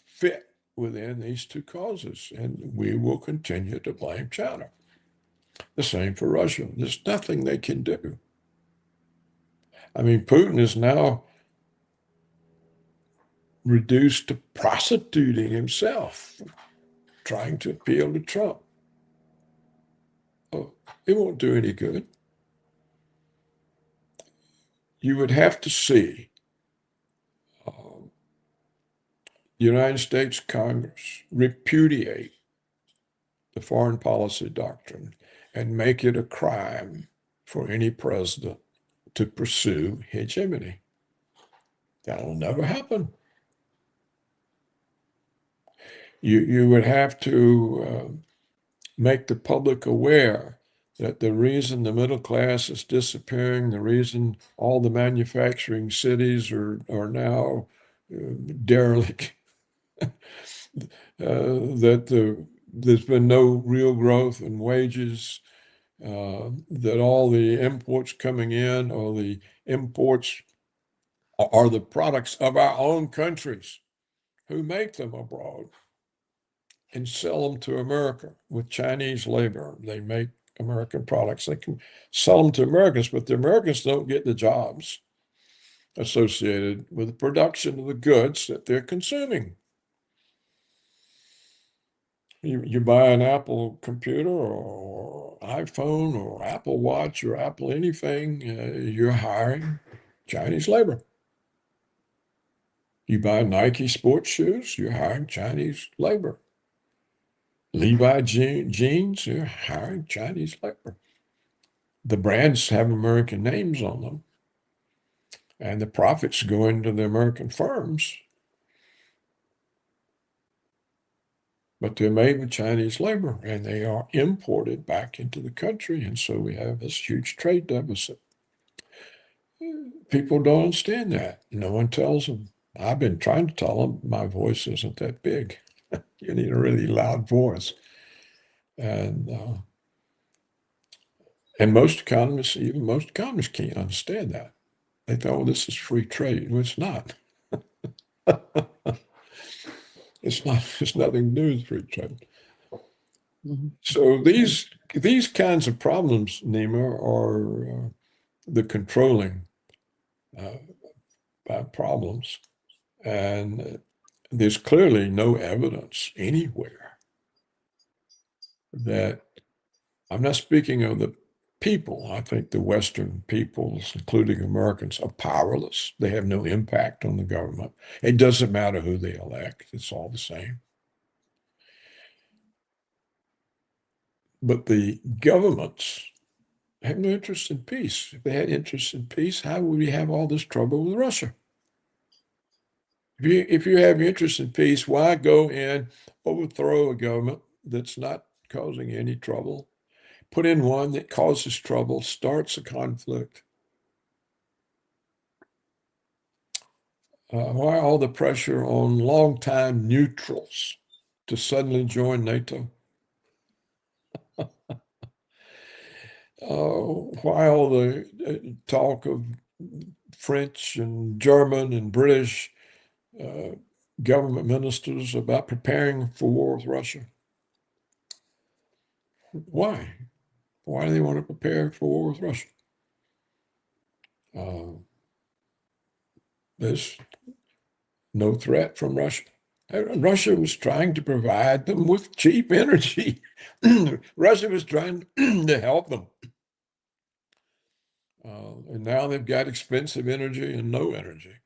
fit within these two causes, and we will continue to blame China. The same for Russia. There's nothing they can do. I mean, Putin is now reduced to prostituting himself, trying to appeal to Trump. Oh, it won't do any good. You would have to see the United States Congress repudiate the foreign policy doctrine and make it a crime for any president to pursue hegemony. That'll never happen. You would have to make the public aware that the reason the middle class is disappearing, the reason all the manufacturing cities are now derelict, that there's been no real growth in wages, that all the imports coming in or the imports are the products of our own countries who make them abroad and sell them to America with Chinese labor. They make American products. They can sell them to Americans, but the Americans don't get the jobs associated with the production of the goods that they're consuming. You buy an Apple computer or iPhone or Apple Watch or Apple anything, you're hiring Chinese labor. You buy Nike sports shoes, you're hiring Chinese labor. Levi jeans, you're hiring Chinese labor. The brands have American names on them, and the profits go into the American firms. But they're made with Chinese labor, and they are imported back into the country, and so we have this huge trade deficit. People don't understand that. No one tells them. I've been trying to tell them my voice isn't that big. You need a really loud voice. And most economists, even most economists can't understand that. They thought, well, this is free trade. Well, it's not. It's not. It's nothing to do with free trade. Mhm. So these kinds of problems, Nima, are the controlling problems, and there's clearly no evidence anywhere that, I'm not speaking of the people. I think the Western peoples, including Americans, are powerless. They have no impact on the government. It doesn't matter who they elect. It's all the same. But the governments have no interest in peace. If they had interest in peace, how would we have all this trouble with Russia? If you have interest in peace, why go and overthrow a government that's not causing any trouble? Put in one that causes trouble, starts a conflict. Why all the pressure on longtime neutrals to suddenly join NATO? Why all the talk of French and German and British government ministers about preparing for war with Russia? Why? Why do they want to prepare for war with Russia? There's no threat from Russia. Russia was trying to provide them with cheap energy. Russia was trying to help them. And now they've got expensive energy and no energy.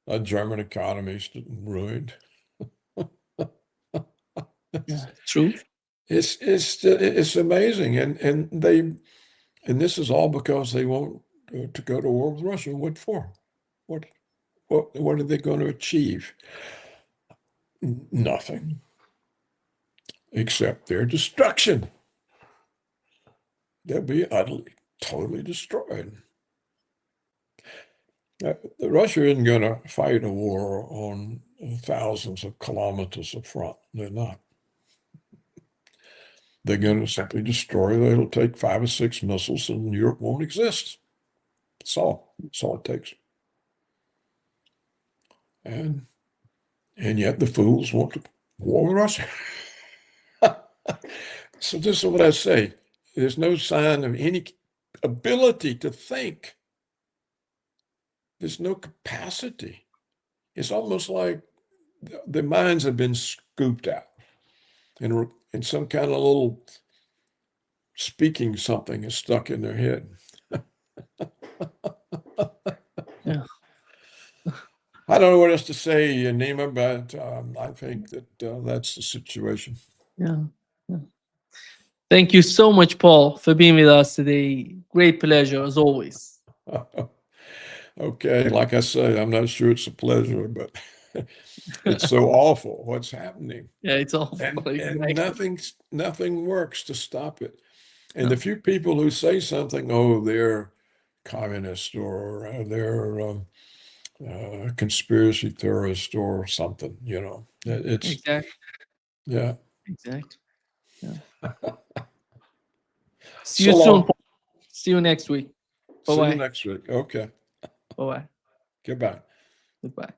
The German economy's ruined. Yeah, true. It's amazing, and this is all because they want to go to war with Russia. What for? What are they going to achieve? Nothing. except their destruction. They'll be utterly, totally destroyed. Russia isn't going to fight a war on thousands of kilometers of front. They're not. They're going to simply destroy it. It'll take 5 or 6 missiles and Europe won't exist. That's all. That's all it takes. And yet the fools want to war with Russia. So this is what I say. There's no sign of any ability to think. There's no capacity. It's almost like their minds have been scooped out and some kind of little speaking something is stuck in their head. Yeah. I don't know what else to say, Nima, but I think that that's the situation. Yeah. Thank you so much, Paul, for being with us today. Great pleasure as always. Okay, like I say, I'm not sure it's a pleasure, but it's so awful what's happening. Yeah, it's awful. And Exactly. nothing works to stop it. And the few people who say something, oh, they're communist or they're conspiracy theorist or something, it's Exactly. yeah. Exactly. Yeah. See you So soon, long. Paul. See you next week. See you Bye-bye. next week. Okay. Bye-bye. Goodbye. Goodbye.